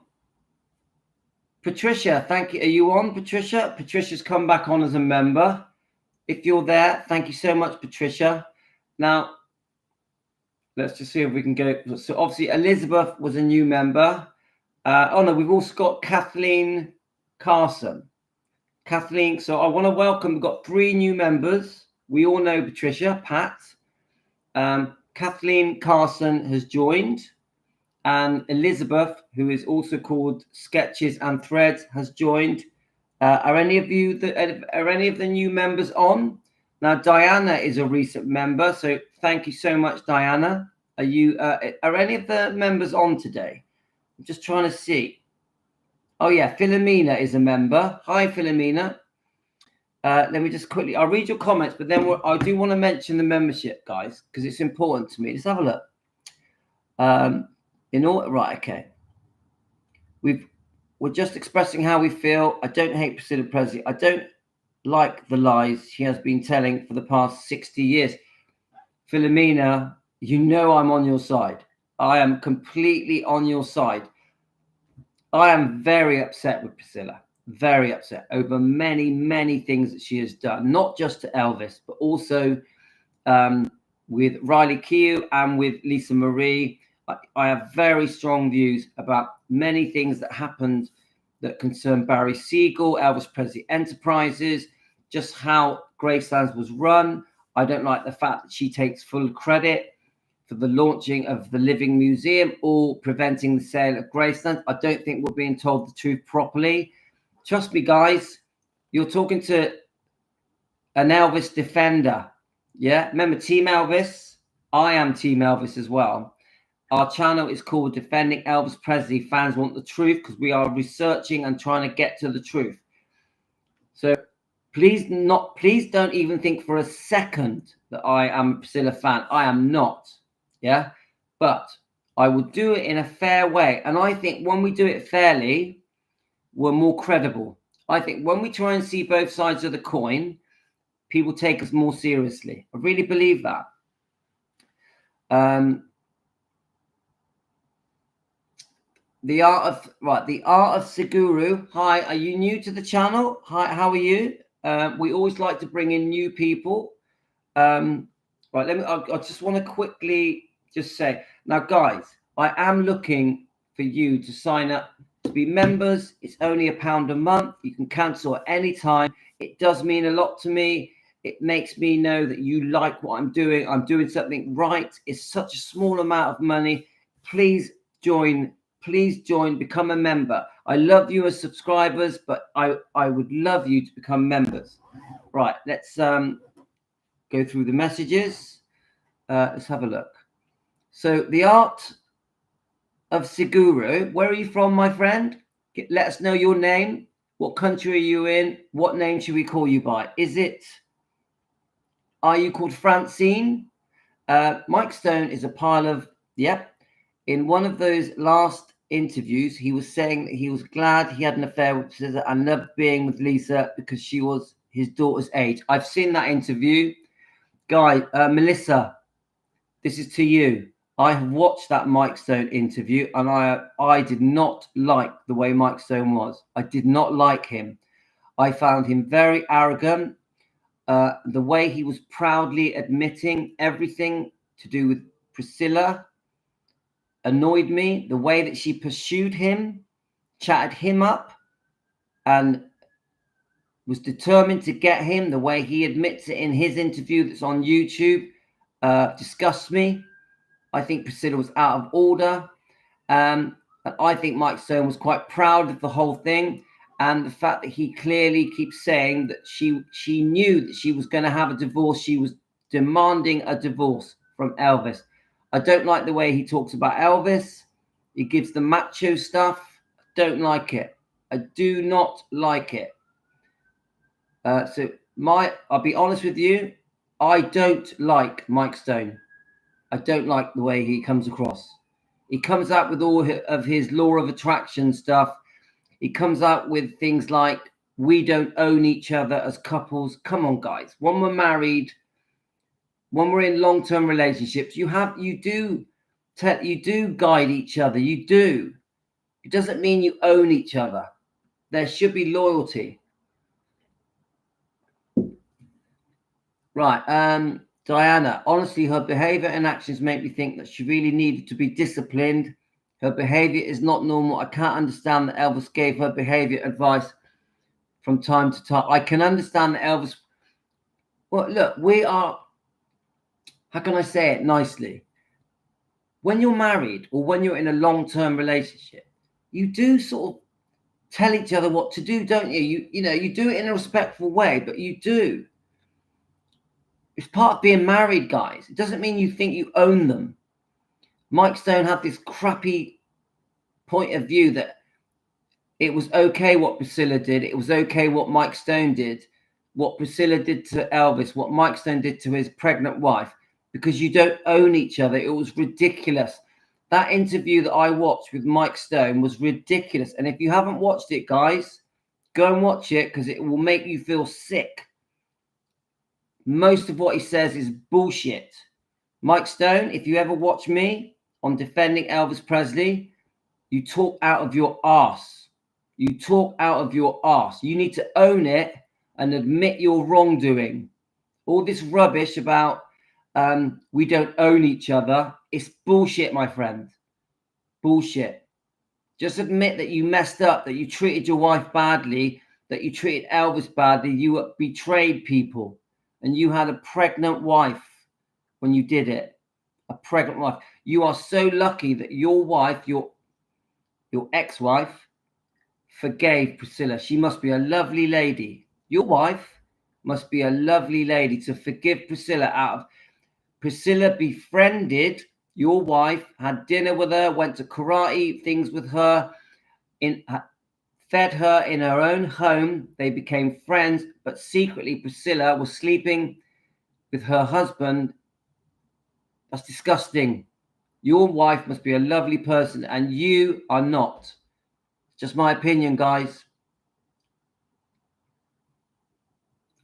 Patricia, thank you. Are you on, Patricia? Patricia's come back on as a member. If you're there, thank you so much, Patricia. Now, let's just see if we can go. So obviously, Elizabeth was a new member. Oh, no, we've also got Kathleen Carson. Kathleen, so I want to welcome, we've got 3 new members. We all know Patricia, Pat. Kathleen Carson has joined. And Elizabeth, who is also called Sketches and Threads, has joined. Are any of the new members on? Now, Diana is a recent member, so thank you so much, Diana. Are any of the members on today? I'm just trying to see. Oh yeah, Philomena is a member. Hi, Philomena. Let me just quickly. I'll read your comments, but then I do want to mention the membership, guys, because it's important to me. Let's have a look. Right, okay. We're just expressing how we feel. I don't hate Priscilla Presley. I don't like the lies she has been telling for the past 60 years. Philomena, you know I'm on your side. I am completely on your side. I am very upset with Priscilla. Very upset over many, many things that she has done. Not just to Elvis, but also with Riley Keough and with Lisa Marie. I have very strong views about many things that happened that concern Barry Siegel, Elvis Presley Enterprises, just how Graceland was run. I don't like the fact that she takes full credit for the launching of the Living Museum or preventing the sale of Graceland. I don't think we're being told the truth properly. Trust me, guys, you're talking to an Elvis defender. Yeah, remember Team Elvis? I am Team Elvis as well. Our channel is called Defending Elvis Presley. Fans want the truth because we are researching and trying to get to the truth. So please don't even think for a second that I am a Priscilla fan. I am not. Yeah. But I will do it in a fair way. And I think when we do it fairly, we're more credible. I think when we try and see both sides of the coin, people take us more seriously. I really believe that. The art of Siguru. Hi, are you new to the channel? Hi, how are you? We always like to bring in new people. Right, I just want to quickly just say now, guys, I am looking for you to sign up to be members. It's only £1 a month. You can cancel at any time. It does mean a lot to me. It makes me know that you like what I'm doing. I'm doing something right. It's such a small amount of money. Please join. Please join, become a member. I love you as subscribers, but I would love you to become members. Right, let's go through the messages. Let's have a look. So the art of Siguru. Where are you from, my friend? Let us know your name. What country are you in? What name should we call you by? Are you called Francine? Mike Stone is a pile of, yep. In one of those last interviews, he was saying that he was glad he had an affair with Priscilla and loved being with Lisa because she was his daughter's age. I've seen that interview. Guy, Melissa, this is to you. I have watched that Mike Stone interview and I did not like the way Mike Stone was. I did not like him. I found him very arrogant. The way he was proudly admitting everything to do with Priscilla annoyed me. The way that she pursued him, chatted him up, and was determined to get him. The way he admits it in his interview that's on YouTube disgusts me. I think Priscilla was out of order. And I think Mike Stone was quite proud of the whole thing. And the fact that he clearly keeps saying that she knew that she was going to have a divorce. She was demanding a divorce from Elvis. I don't like the way he talks about Elvis. He gives the macho stuff. I don't like it. I do not like it. I'll be honest with you. I don't like Mike Stone. I don't like the way he comes across. He comes out with all of his law of attraction stuff. He comes out with things like, we don't own each other as couples. Come on, guys. When we're married, when we're in long-term relationships, you do guide each other. You do. It doesn't mean you own each other. There should be loyalty. Right. Diana, honestly, her behavior and actions make me think that she really needed to be disciplined. Her behavior is not normal. I can't understand that Elvis gave her behavior advice from time to time. I can understand that Elvis. Well, look, we are. How can I say it nicely? When you're married or when you're in a long-term relationship, you do sort of tell each other what to do, don't you? You do it in a respectful way, but you do. It's part of being married, guys. It doesn't mean you think you own them. Mike Stone had this crappy point of view that it was okay what Priscilla did. It was okay what Mike Stone did, what Priscilla did to Elvis, what Mike Stone did to his pregnant wife, because you don't own each other. It was ridiculous. That interview that I watched with Mike Stone was ridiculous. And if you haven't watched it, guys, go and watch it because it will make you feel sick. Most of what he says is bullshit. Mike Stone, if you ever watch me on defending Elvis Presley, you talk out of your arse. You talk out of your arse. You need to own it and admit your wrongdoing. All this rubbish about we don't own each other, it's bullshit, my friend. Bullshit. Just admit that you messed up, that you treated your wife badly, that you treated Elvis badly, you betrayed people. And you had a pregnant wife when you did it. A pregnant wife. You are so lucky that your wife, your ex-wife, forgave Priscilla. She must be a lovely lady. Your wife must be a lovely lady to forgive Priscilla out of... Priscilla befriended your wife, had dinner with her, went to karate things with her, fed her in her own home. They became friends, but secretly Priscilla was sleeping with her husband. That's disgusting. Your wife must be a lovely person and you are not. Just my opinion, guys.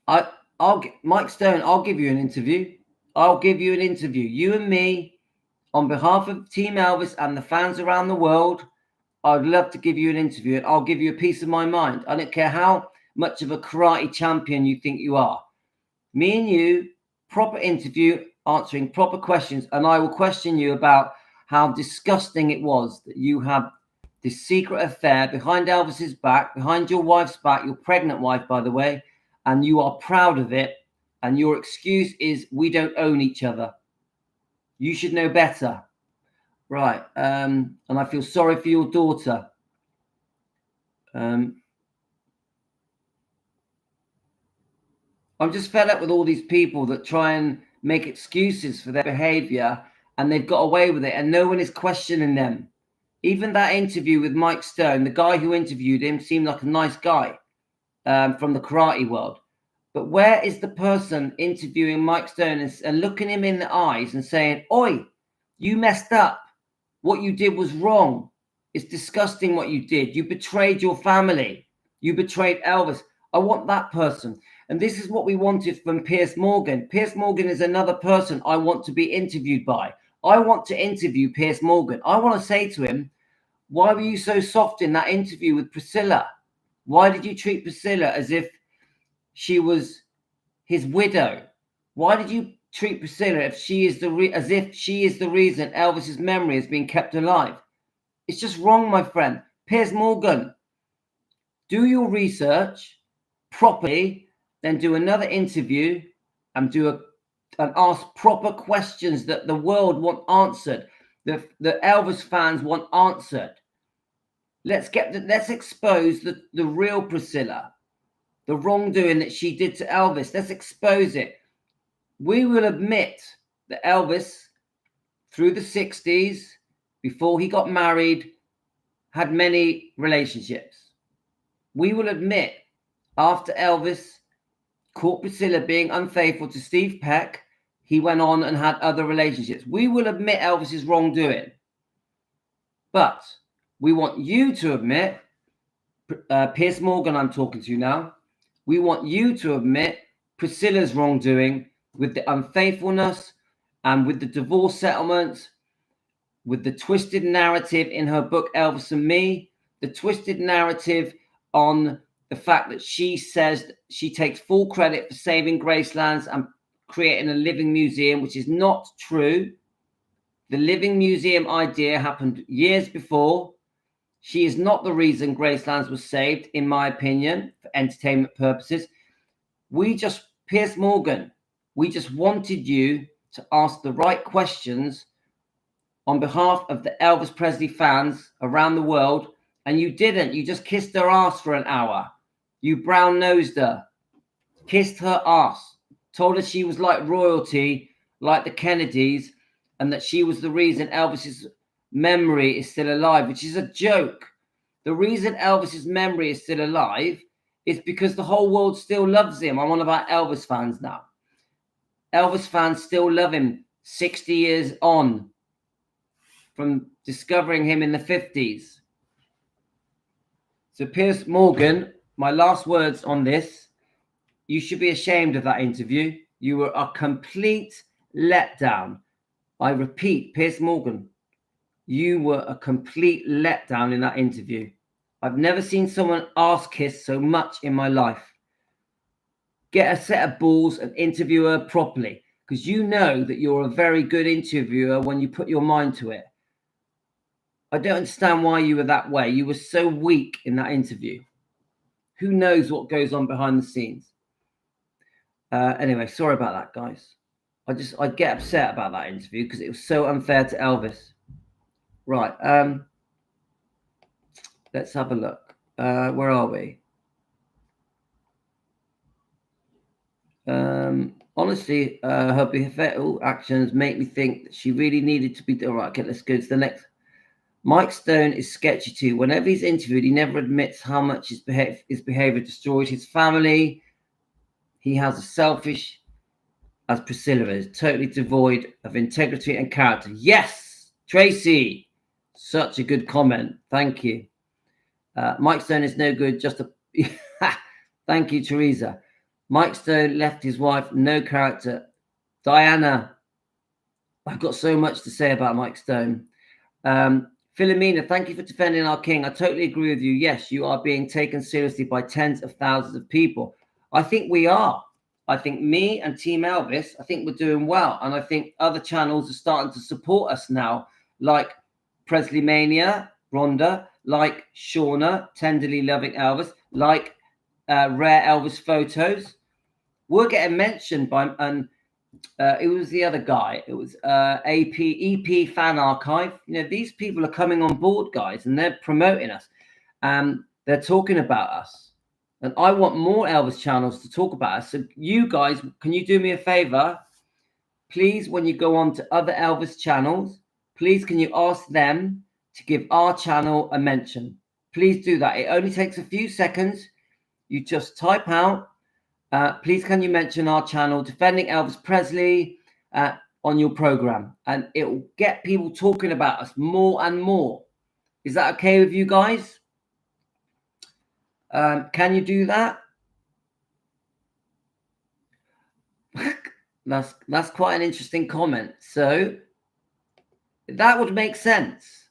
Mike Stone, I'll give you an interview. I'll give you an interview. You and me, on behalf of Team Elvis and the fans around the world, I'd love to give you an interview and I'll give you a piece of my mind. I don't care how much of a karate champion you think you are. Me and you, proper interview, answering proper questions, and I will question you about how disgusting it was that you have this secret affair behind Elvis's back, behind your wife's back, your pregnant wife, by the way, and you are proud of it, and your excuse is we don't own each other. You should know better. Right, and I feel sorry for your daughter. I'm just fed up with all these people that try and make excuses for their behavior and they've got away with it and no one is questioning them. Even that interview with Mike Stone, the guy who interviewed him seemed like a nice guy from the karate world. But where is the person interviewing Mike Stone and looking him in the eyes and saying, "Oi, you messed up. What you did was wrong. It's disgusting what you did. You betrayed your family. You betrayed Elvis." I want that person. And this is what we wanted from Piers Morgan. Piers Morgan is another person I want to be interviewed by. I want to interview Piers Morgan. I want to say to him, why were you so soft in that interview with Priscilla? Why did you treat Priscilla as if she was his widow? Why did you treat Priscilla as if she is the reason Elvis's memory has been kept alive? It's just wrong, my friend. Piers Morgan, do your research. properly, then do another interview and and ask proper questions that the world want answered, the Elvis fans want answered. Let's expose the real Priscilla, the wrongdoing that she did to Elvis. Let's expose it. We will admit that Elvis, through the 60s, before he got married, had many relationships. We will admit, after Elvis caught Priscilla being unfaithful to Steve Peck, he went on and had other relationships. We will admit Elvis's wrongdoing. But we want you to admit, Piers Morgan I'm talking to now, we want you to admit Priscilla's wrongdoing with the unfaithfulness and with the divorce settlements, with the twisted narrative in her book, Elvis and Me, the twisted narrative on the fact that she says she takes full credit for saving Gracelands and creating a living museum, which is not true. The living museum idea happened years before. She is not the reason Gracelands was saved, in my opinion, for entertainment purposes. Piers Morgan, we just wanted you to ask the right questions on behalf of the Elvis Presley fans around the world, and you didn't. You just kissed her ass for an hour. You brown-nosed her, kissed her ass, told her she was like royalty, like the Kennedys, and that she was the reason Elvis's memory is still alive, which is a joke. The reason Elvis's memory is still alive is because the whole world still loves him. I'm one of our Elvis fans now. Elvis fans still love him 60 years on from discovering him in the 50s. So Piers Morgan, my last words on this, you should be ashamed of that interview. You were a complete letdown. I repeat, Piers Morgan, you were a complete letdown in that interview. I've never seen someone ass kiss so much in my life. Get a set of balls and interview her properly, because you know that you're a very good interviewer when you put your mind to it. I don't understand why you were that way. You were so weak in that interview. Who knows what goes on behind the scenes? Anyway, sorry about that, guys. I get upset about that interview because it was so unfair to Elvis. Right. Let's have a look. Where are we? Honestly, her behavioral actions make me think that she really needed to be. All right, okay, let's go to the next. Mike Stone is sketchy too. Whenever he's interviewed, he never admits how much his behavior destroyed his family. He has a selfish, as Priscilla is, totally devoid of integrity and character. Yes, Tracy, such a good comment. Thank you. Mike Stone is no good. Just a thank you, Teresa. Mike Stone left his wife no character. Diana, I've got so much to say about Mike Stone. Philomena, thank you for defending our king. I totally agree with you. Yes, you are being taken seriously by tens of thousands of people. I think we are. I think me and Team Elvis, I think we're doing well. And I think other channels are starting to support us now, like Presley Mania, Rhonda, like Shauna, Tenderly Loving Elvis, like Rare Elvis Photos. We're getting mentioned by, and it was the other guy. It was EP Fan Archive. You know, these people are coming on board, guys, and they're promoting us. They're talking about us. And I want more Elvis channels to talk about us. So you guys, can you do me a favor? Please, when you go on to other Elvis channels, please can you ask them to give our channel a mention? Please do that. It only takes a few seconds. You just type out, please can you mention our channel, Defending Elvis Presley, on your program. And it will get people talking about us more and more. Is that okay with you guys? Can you do that? That's quite an interesting comment. So that would make sense.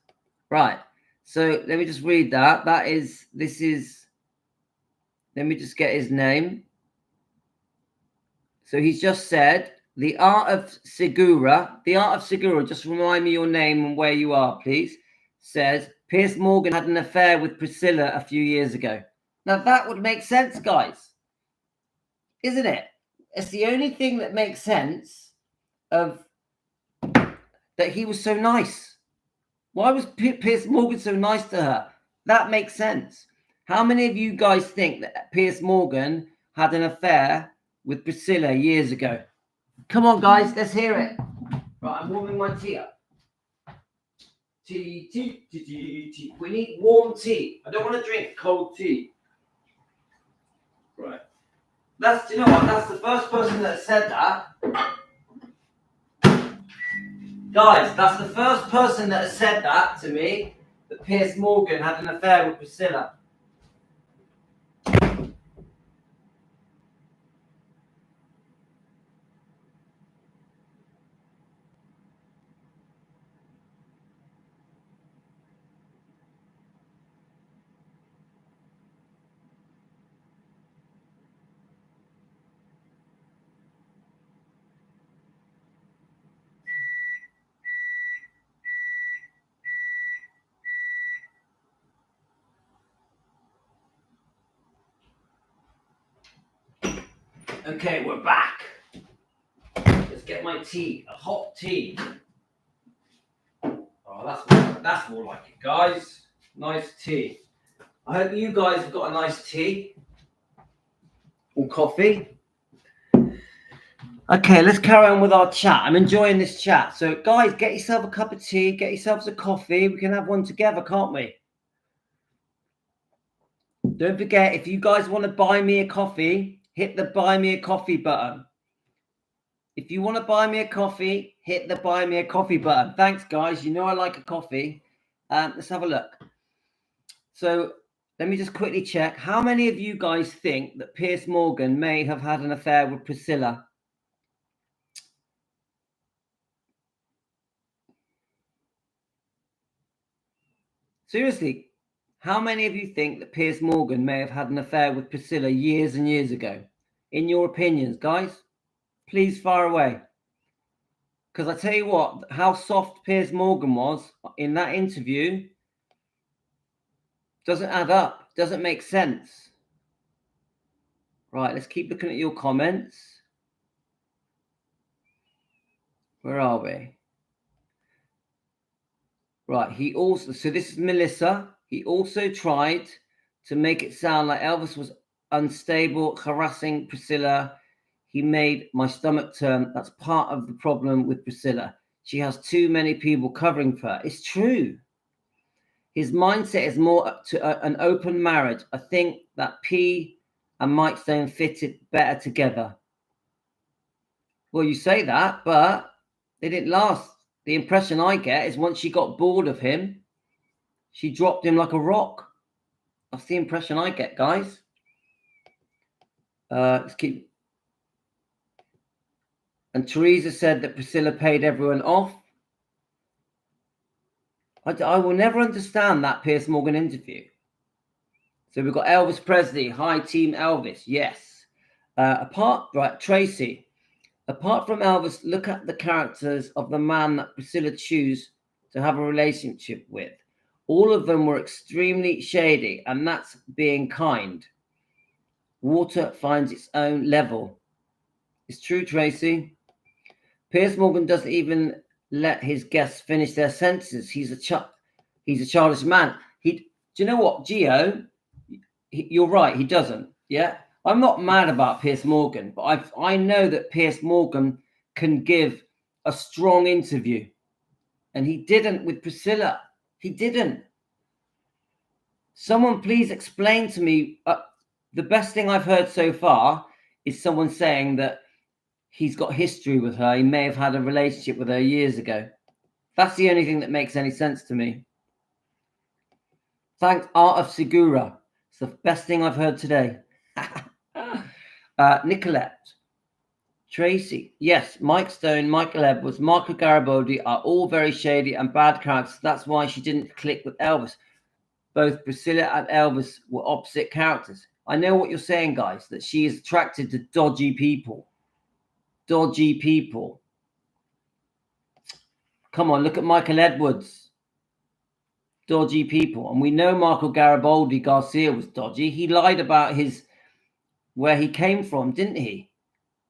Right. So let me just read that. Let me just get his name. So he's just said, The Art of Segura, just remind me your name and where you are, please, says, Piers Morgan had an affair with Priscilla a few years ago. Now that would make sense, guys. isn't it? It's the only thing that makes sense of that he was so nice. Why was Piers Morgan so nice to her? That makes sense. How many of you guys think that Piers Morgan had an affair with Priscilla years ago? Come on, guys, let's hear it. Right, I'm warming my tea up. Tea, tea, tea, tea, tea. We need warm tea. I don't want to drink cold tea. Right. That's, you know what? That's the first person that said that. Guys, that's the first person that has said that to me, that Piers Morgan had an affair with Priscilla. Okay, we're back. Let's get my tea, a hot tea. Oh, that's more like it, guys. Nice tea. I hope you guys have got a nice tea or coffee. Okay, let's carry on with our chat. I'm enjoying this chat. So, guys, get yourself a cup of tea, get yourselves a coffee. We can have one together, can't we? Don't forget, if you guys want to buy me a coffee, hit the buy me a coffee button. If you want to buy me a coffee, hit the buy me a coffee button. Thanks, guys. You know I like a coffee. Let's have a look. So let me just quickly check. How many of you guys think that Piers Morgan may have had an affair with Priscilla? Seriously, how many of you think that Piers Morgan may have had an affair with Priscilla years and years ago? In your opinions, guys, please fire away. Because I tell you what, how soft Piers Morgan was in that interview doesn't add up, doesn't make sense. Right, let's keep looking at your comments. Where are we? Right, he also, so this is Melissa. He also tried to make it sound like Elvis was unstable, harassing Priscilla. He made my stomach turn. That's part of the problem with Priscilla. She has too many people covering for her. It's true. His mindset is more up to an open marriage. I think that P and Mike Stone fitted better together. Well, you say that, but they didn't last. The impression I get is once she got bored of him, she dropped him like a rock. That's the impression I get, guys. Let's keep. And Teresa said that Priscilla paid everyone off. I will never understand that Piers Morgan interview. So we've got Elvis Presley. Hi, Team Elvis. Yes. Tracy. Apart from Elvis, look at the characters of the man that Priscilla chose to have a relationship with. All of them were extremely shady, and that's being kind. Water finds its own level. It's true, Tracy. Piers Morgan doesn't even let his guests finish their sentences. He's a childish man. Do you know what, Gio? You're right. He doesn't. Yeah. I'm not mad about Piers Morgan, but I know that Piers Morgan can give a strong interview, and he didn't with Priscilla. He didn't. Someone please explain to me. The best thing I've heard so far is someone saying that he's got history with her. He may have had a relationship with her years ago. That's the only thing that makes any sense to me. Thanks, Art of Segura. It's the best thing I've heard today. Nicolette. Tracy. Yes, Mike Stone, Michael Edwards, Marco Garibaldi are all very shady and bad characters. That's why she didn't click with Elvis. Both Priscilla and Elvis were opposite characters. I know what you're saying, guys, that she is attracted to dodgy people. Dodgy people. Come on, look at Michael Edwards. Dodgy people. And we know Marco Garibaldi Garcia was dodgy. He lied about his where he came from, didn't he?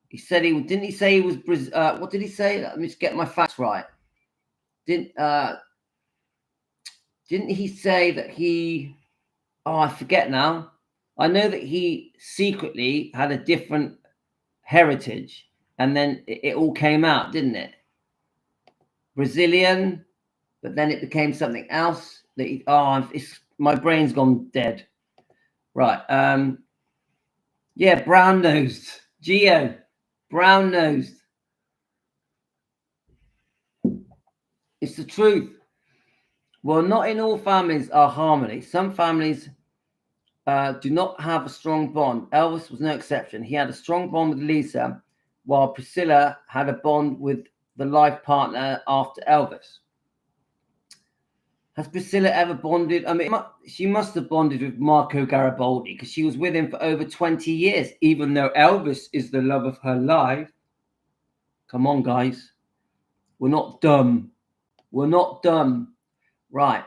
He said he didn't. He say he was. What did he say? Let me just get my facts right. Didn't he say that he? Oh, I forget now. I know that he secretly had a different heritage, and then it all came out, didn't it? Brazilian, but then it became something else. That my brain's gone dead. Right. Yeah, brown nosed. Geo, brown nosed. It's the truth. Well, not in all families are harmony. Some families do not have a strong bond. Elvis was no exception. He had a strong bond with Lisa, while Priscilla had a bond with the life partner after Elvis. Has Priscilla ever bonded? I mean, she must have bonded with Marco Garibaldi because she was with him for over 20 years, even though Elvis is the love of her life. Come on, guys. We're not dumb. We're not dumb. Right.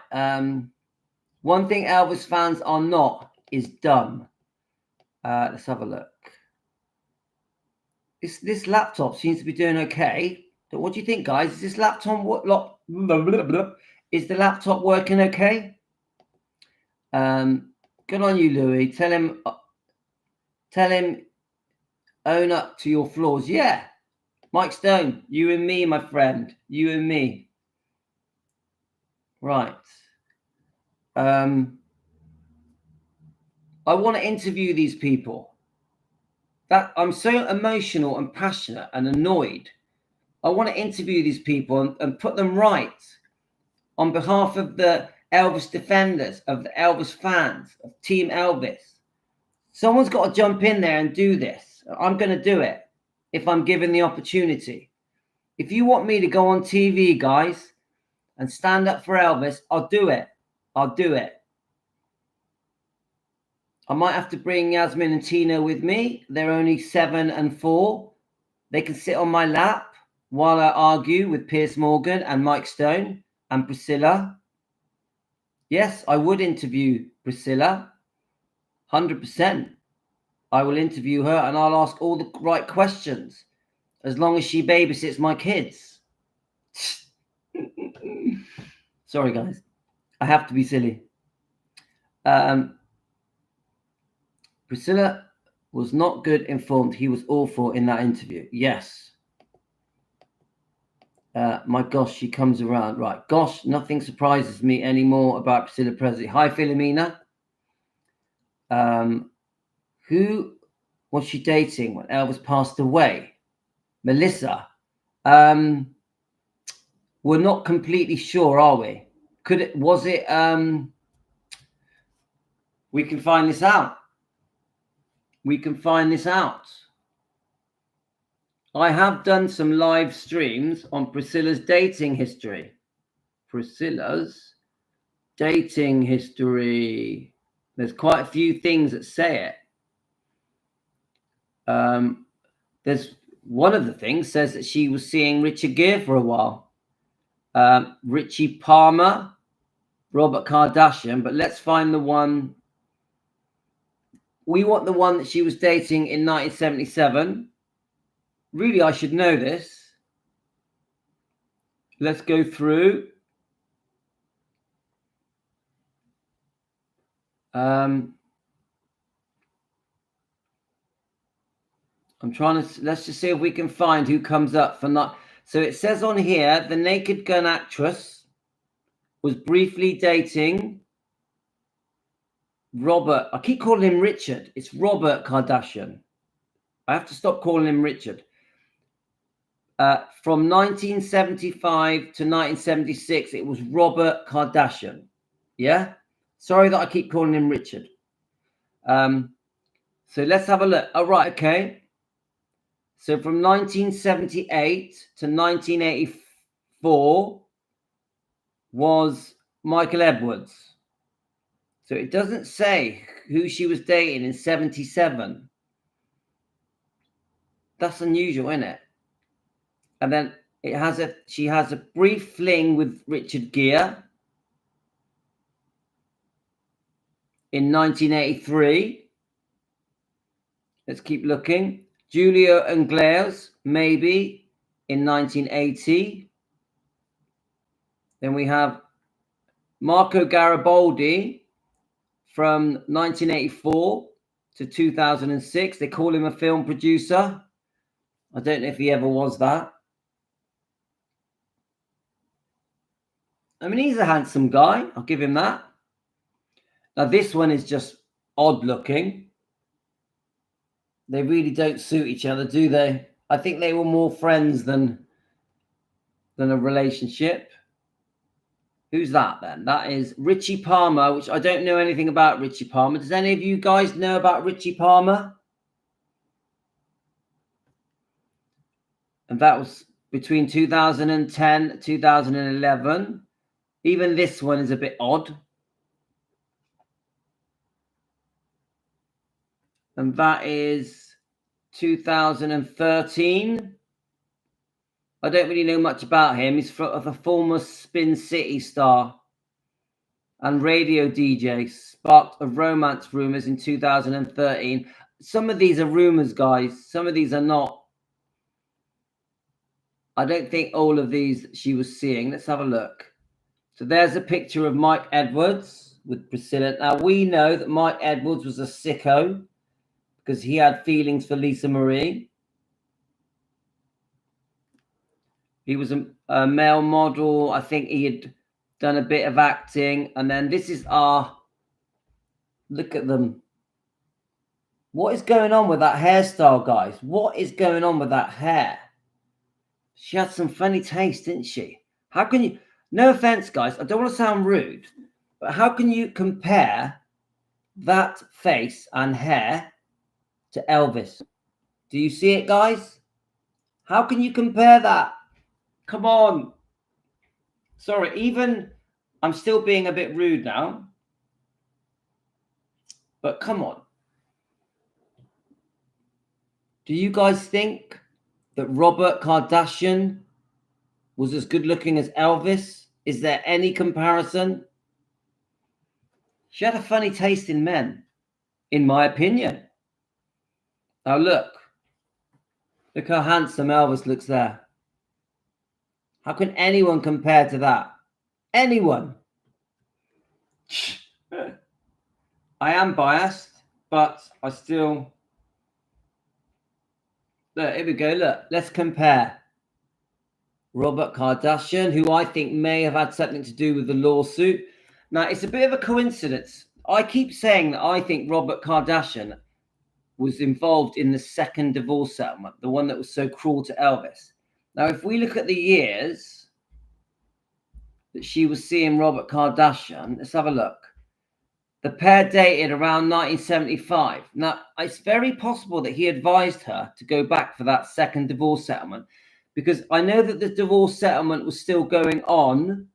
One thing Elvis fans are not is dumb. Let's have a look. This laptop seems to be doing okay. But what do you think, guys? Is this laptop is the laptop working okay? Good on you, Louis. Tell him own up to your flaws. Yeah. Mike Stone, you and me, my friend. You and me. Right. I want to interview these people. That I'm so emotional and passionate and annoyed. I want to interview these people and put them right on behalf of the Elvis defenders, of the Elvis fans, of Team Elvis. Someone's got to jump in there and do this. I'm going to do it if I'm given the opportunity. If you want me to go on TV, guys, and stand up for Elvis, I'll do it. I'll do it. I might have to bring Yasmin and Tina with me. They're only 7 and 4. They can sit on my lap while I argue with Piers Morgan and Mike Stone and Priscilla. Yes, I would interview Priscilla. 100%. I will interview her and I'll ask all the right questions as long as she babysits my kids. Sorry, guys. I have to be silly. Priscilla was not good informed. He was awful in that interview. Yes. My gosh, she comes around. Right. Gosh, nothing surprises me anymore about Priscilla Presley. Hi, Philomena. Who was she dating when Elvis passed away? Melissa. We're not completely sure, are we? Was it we can find this out. We can find this out. I have done some live streams on Priscilla's dating history. Priscilla's dating history. There's quite a few things that say it. There's one of the things says that she was seeing Richard Gere for a while. Richie Palmer, Robert Kardashian, but let's find the one. We want the one that she was dating in 1977. Really, I should know this. Let's go through. I'm trying to, let's just see if we can find who comes up for not. So it says on here, the Naked Gun actress was briefly dating Robert. I keep calling him Richard. It's Robert Kardashian. I have to stop calling him Richard. From 1975 to 1976, it was Robert Kardashian. Yeah? Sorry that I keep calling him Richard. So let's have a look. All right, okay. So from 1978 to 1984 was Michael Edwards. So it doesn't say who she was dating in 77. That's unusual, isn't it? And then she has a brief fling with Richard Gere in 1983. Let's keep looking. Julio Iglesias, maybe, in 1980. Then we have Marco Garibaldi from 1984 to 2006. They call him a film producer. I don't know if he ever was that. I mean, he's a handsome guy. I'll give him that. Now, this one is just odd looking. They really don't suit each other, do they? I think they were more friends than a relationship. Who's that then? That is Richie Palmer, which I don't know anything about Richie Palmer. Does any of you guys know about Richie Palmer? And that was between 2010, 2011. Even this one is a bit odd. And that is 2013. I don't really know much about him. He's a former Spin City star and radio DJ, sparked of romance rumors in 2013. Some of these are rumors, guys. Some of these are not. I don't think all of these she was seeing. Let's have a look. So there's a picture of Mike Edwards with Priscilla. Now, we know that Mike Edwards was a sicko because he had feelings for Lisa Marie. He was a male model. I think he had done a bit of acting. And then this is look at them. What is going on with that hairstyle, guys? What is going on with that hair? She had some funny taste, didn't she? How can you, no offense, guys, I don't want to sound rude, but how can you compare that face and hair to Elvis? Do you see it, guys? How can you compare that? Come on. Sorry, even I'm still being a bit rude now. But come on. Do you guys think that Robert Kardashian was as good looking as Elvis? Is there any comparison? She had a funny taste in men, in my opinion. Now look how handsome Elvis looks there. How can anyone compare to that? Anyone? I am biased, but I still... Look, here we go. Look, let's compare. Robert Kardashian, who I think may have had something to do with the lawsuit. Now, it's a bit of a coincidence. I keep saying that I think Robert Kardashian was involved in the second divorce settlement, the one that was so cruel to Elvis. Now, if we look at the years that she was seeing Robert Kardashian, let's have a look. The pair dated around 1975. Now, it's very possible that he advised her to go back for that second divorce settlement, because I know that the divorce settlement was still going on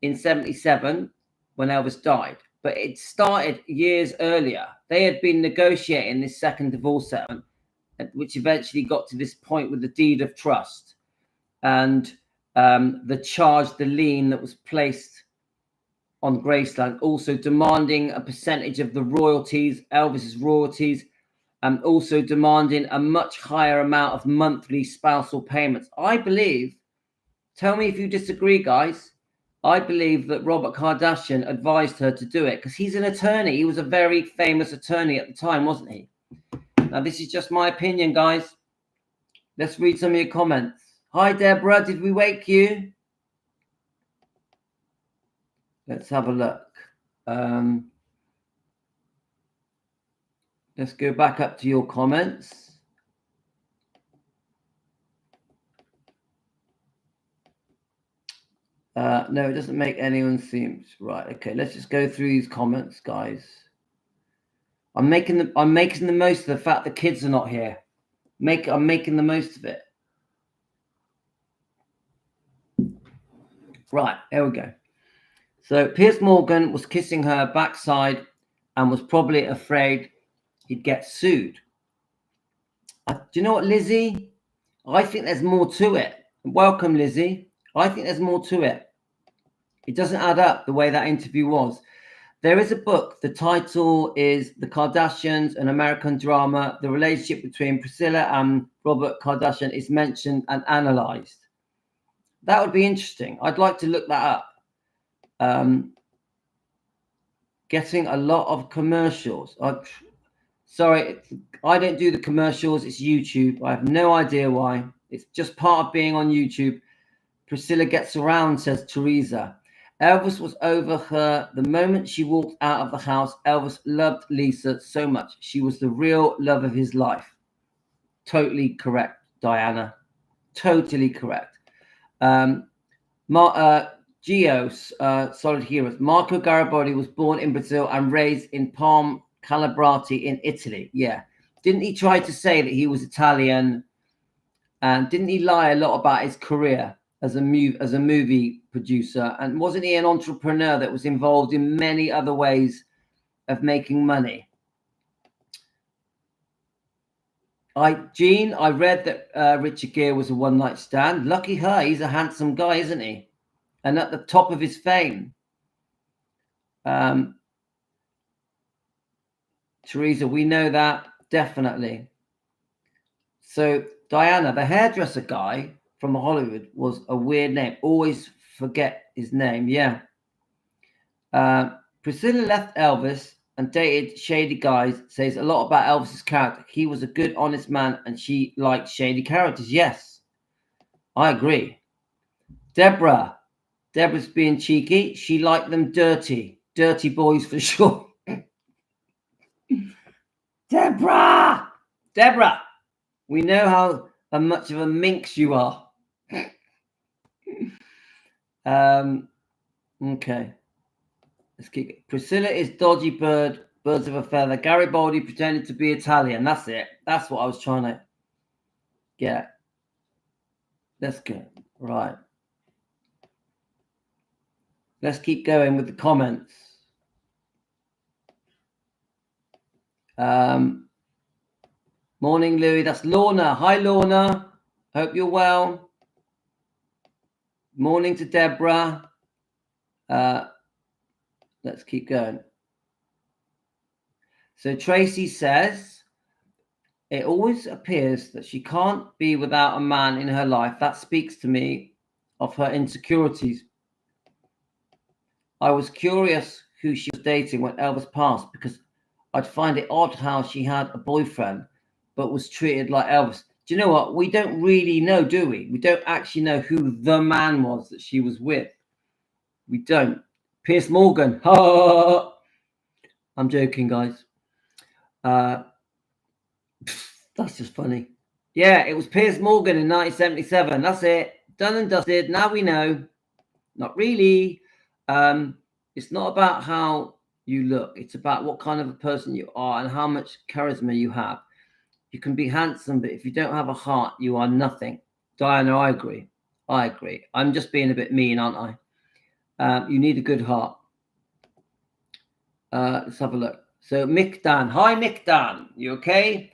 in 77 when Elvis died, but it started years earlier. They had been negotiating this second divorce settlement, which eventually got to this point with the deed of trust and the lien that was placed on Graceland, also demanding a percentage of the royalties, Elvis's royalties, and also demanding a much higher amount of monthly spousal payments. I believe, tell me if you disagree, guys, I believe that Robert Kardashian advised her to do it because he's an attorney. He was a very famous attorney at the time, wasn't he? Now, this is just my opinion, guys. Let's read some of your comments. Hi, Deborah. Did we wake you? Let's have a look. Let's go back up to your comments. No, it doesn't make anyone seem right. Okay, let's just go through these comments, guys. I'm making the most of the fact the kids are not here. I'm making the most of it. Right, here we go. So Piers Morgan was kissing her backside and was probably afraid he'd get sued. Do you know what, Lizzie? I think there's more to it. Welcome, Lizzie. I think there's more to it. It doesn't add up the way that interview was. There is a book. The title is The Kardashians, an American drama. The relationship between Priscilla and Robert Kardashian is mentioned and analysed. That would be interesting. I'd like to look that up. Getting a lot of commercials. Sorry, I don't do the commercials. It's YouTube. I have no idea why. It's just part of being on YouTube. Priscilla gets around, says Teresa. Elvis was over her the moment she walked out of the house. Elvis loved Lisa so much. She was the real love of his life. Totally correct, Diana. Totally correct. Geos, Solid Heroes. Marco Garibaldi was born in Brazil and raised in Palm Calabrati in Italy. Yeah. Didn't he try to say that he was Italian? And didn't he lie a lot about his career as a movie producer? And wasn't he an entrepreneur that was involved in many other ways of making money? Jean, I read that Richard Gere was a one-night stand. Lucky her. He's a handsome guy, isn't he? And at the top of his fame. Teresa, we know that, definitely. So, Diana, the hairdresser guy from Hollywood was a weird name. Always forget his name, yeah. Priscilla left Elvis and dated shady guys. Says a lot about Elvis's character. He was a good, honest man, and she liked shady characters. Yes, I agree. Deborah's being cheeky. She liked them dirty boys for sure. Deborah, we know how much of a minx you are. Okay. Let's keep it. Priscilla is dodgy birds of a feather. Garibaldi pretended to be Italian. That's it. That's what I was trying to get. Let's go. Right. Let's keep going with the comments. Morning, Louis. That's Lorna. Hi, Lorna. Hope you're well. Morning to Deborah. Let's keep going. So Tracy says, it always appears that she can't be without a man in her life. That speaks to me of her insecurities. I was curious who she was dating when Elvis passed because I'd find it odd how she had a boyfriend but was treated like Elvis. Do you know what? We don't really know, do we? We don't actually know who the man was that she was with. We don't. Piers Morgan. I'm joking, guys. That's just funny. Yeah, it was Piers Morgan in 1977. That's it. Done and dusted. Now we know. Not really. It's not about how you look. It's about what kind of a person you are and how much charisma you have. You can be handsome, but if you don't have a heart, you are nothing. Diana, I agree. I'm just being a bit mean, aren't I? You need a good heart. Let's have a look. So Mick Dan. Hi, Mick Dan. You okay?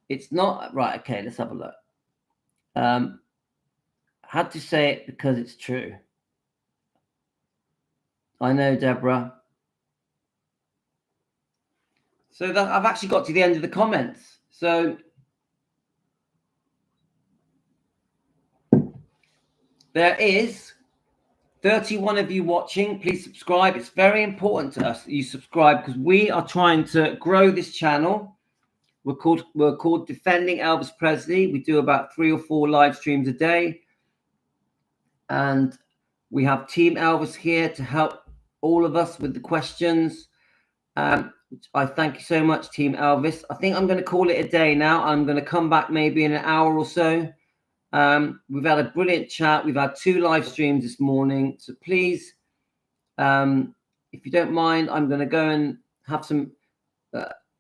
It's not... Right, okay, let's have a look. Had to say it because it's true. I know, Deborah. So that I've actually got to the end of the comments. So there is 31 of you watching. Please subscribe. It's very important to us that you subscribe because we are trying to grow this channel. We're called Defending Elvis Presley. We do about 3 or 4 live streams a day. And we have Team Elvis here to help all of us with the questions. I thank you so much, Team Elvis. I think I'm going to call it a day now. I'm going to come back maybe in an hour or so. We've had a brilliant chat. We've had 2 live streams this morning. So please, if you don't mind, I'm going to go and have some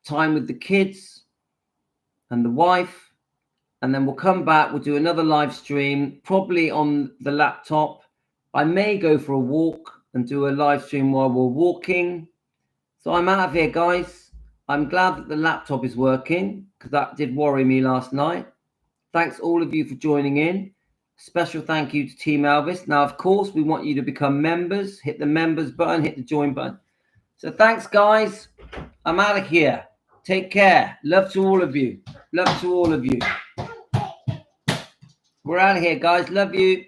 time with the kids and the wife. And then we'll come back. We'll do another live stream, probably on the laptop. I may go for a walk and do a live stream while we're walking. So I'm out of here, guys. I'm glad that the laptop is working because that did worry me last night. Thanks all of you for joining in. Special thank you to Team Elvis. Now, of course, we want you to become members. Hit the members button, hit the join button. So thanks, guys. I'm out of here. Take care. Love to all of you. Love to all of you. We're out of here, guys. Love you.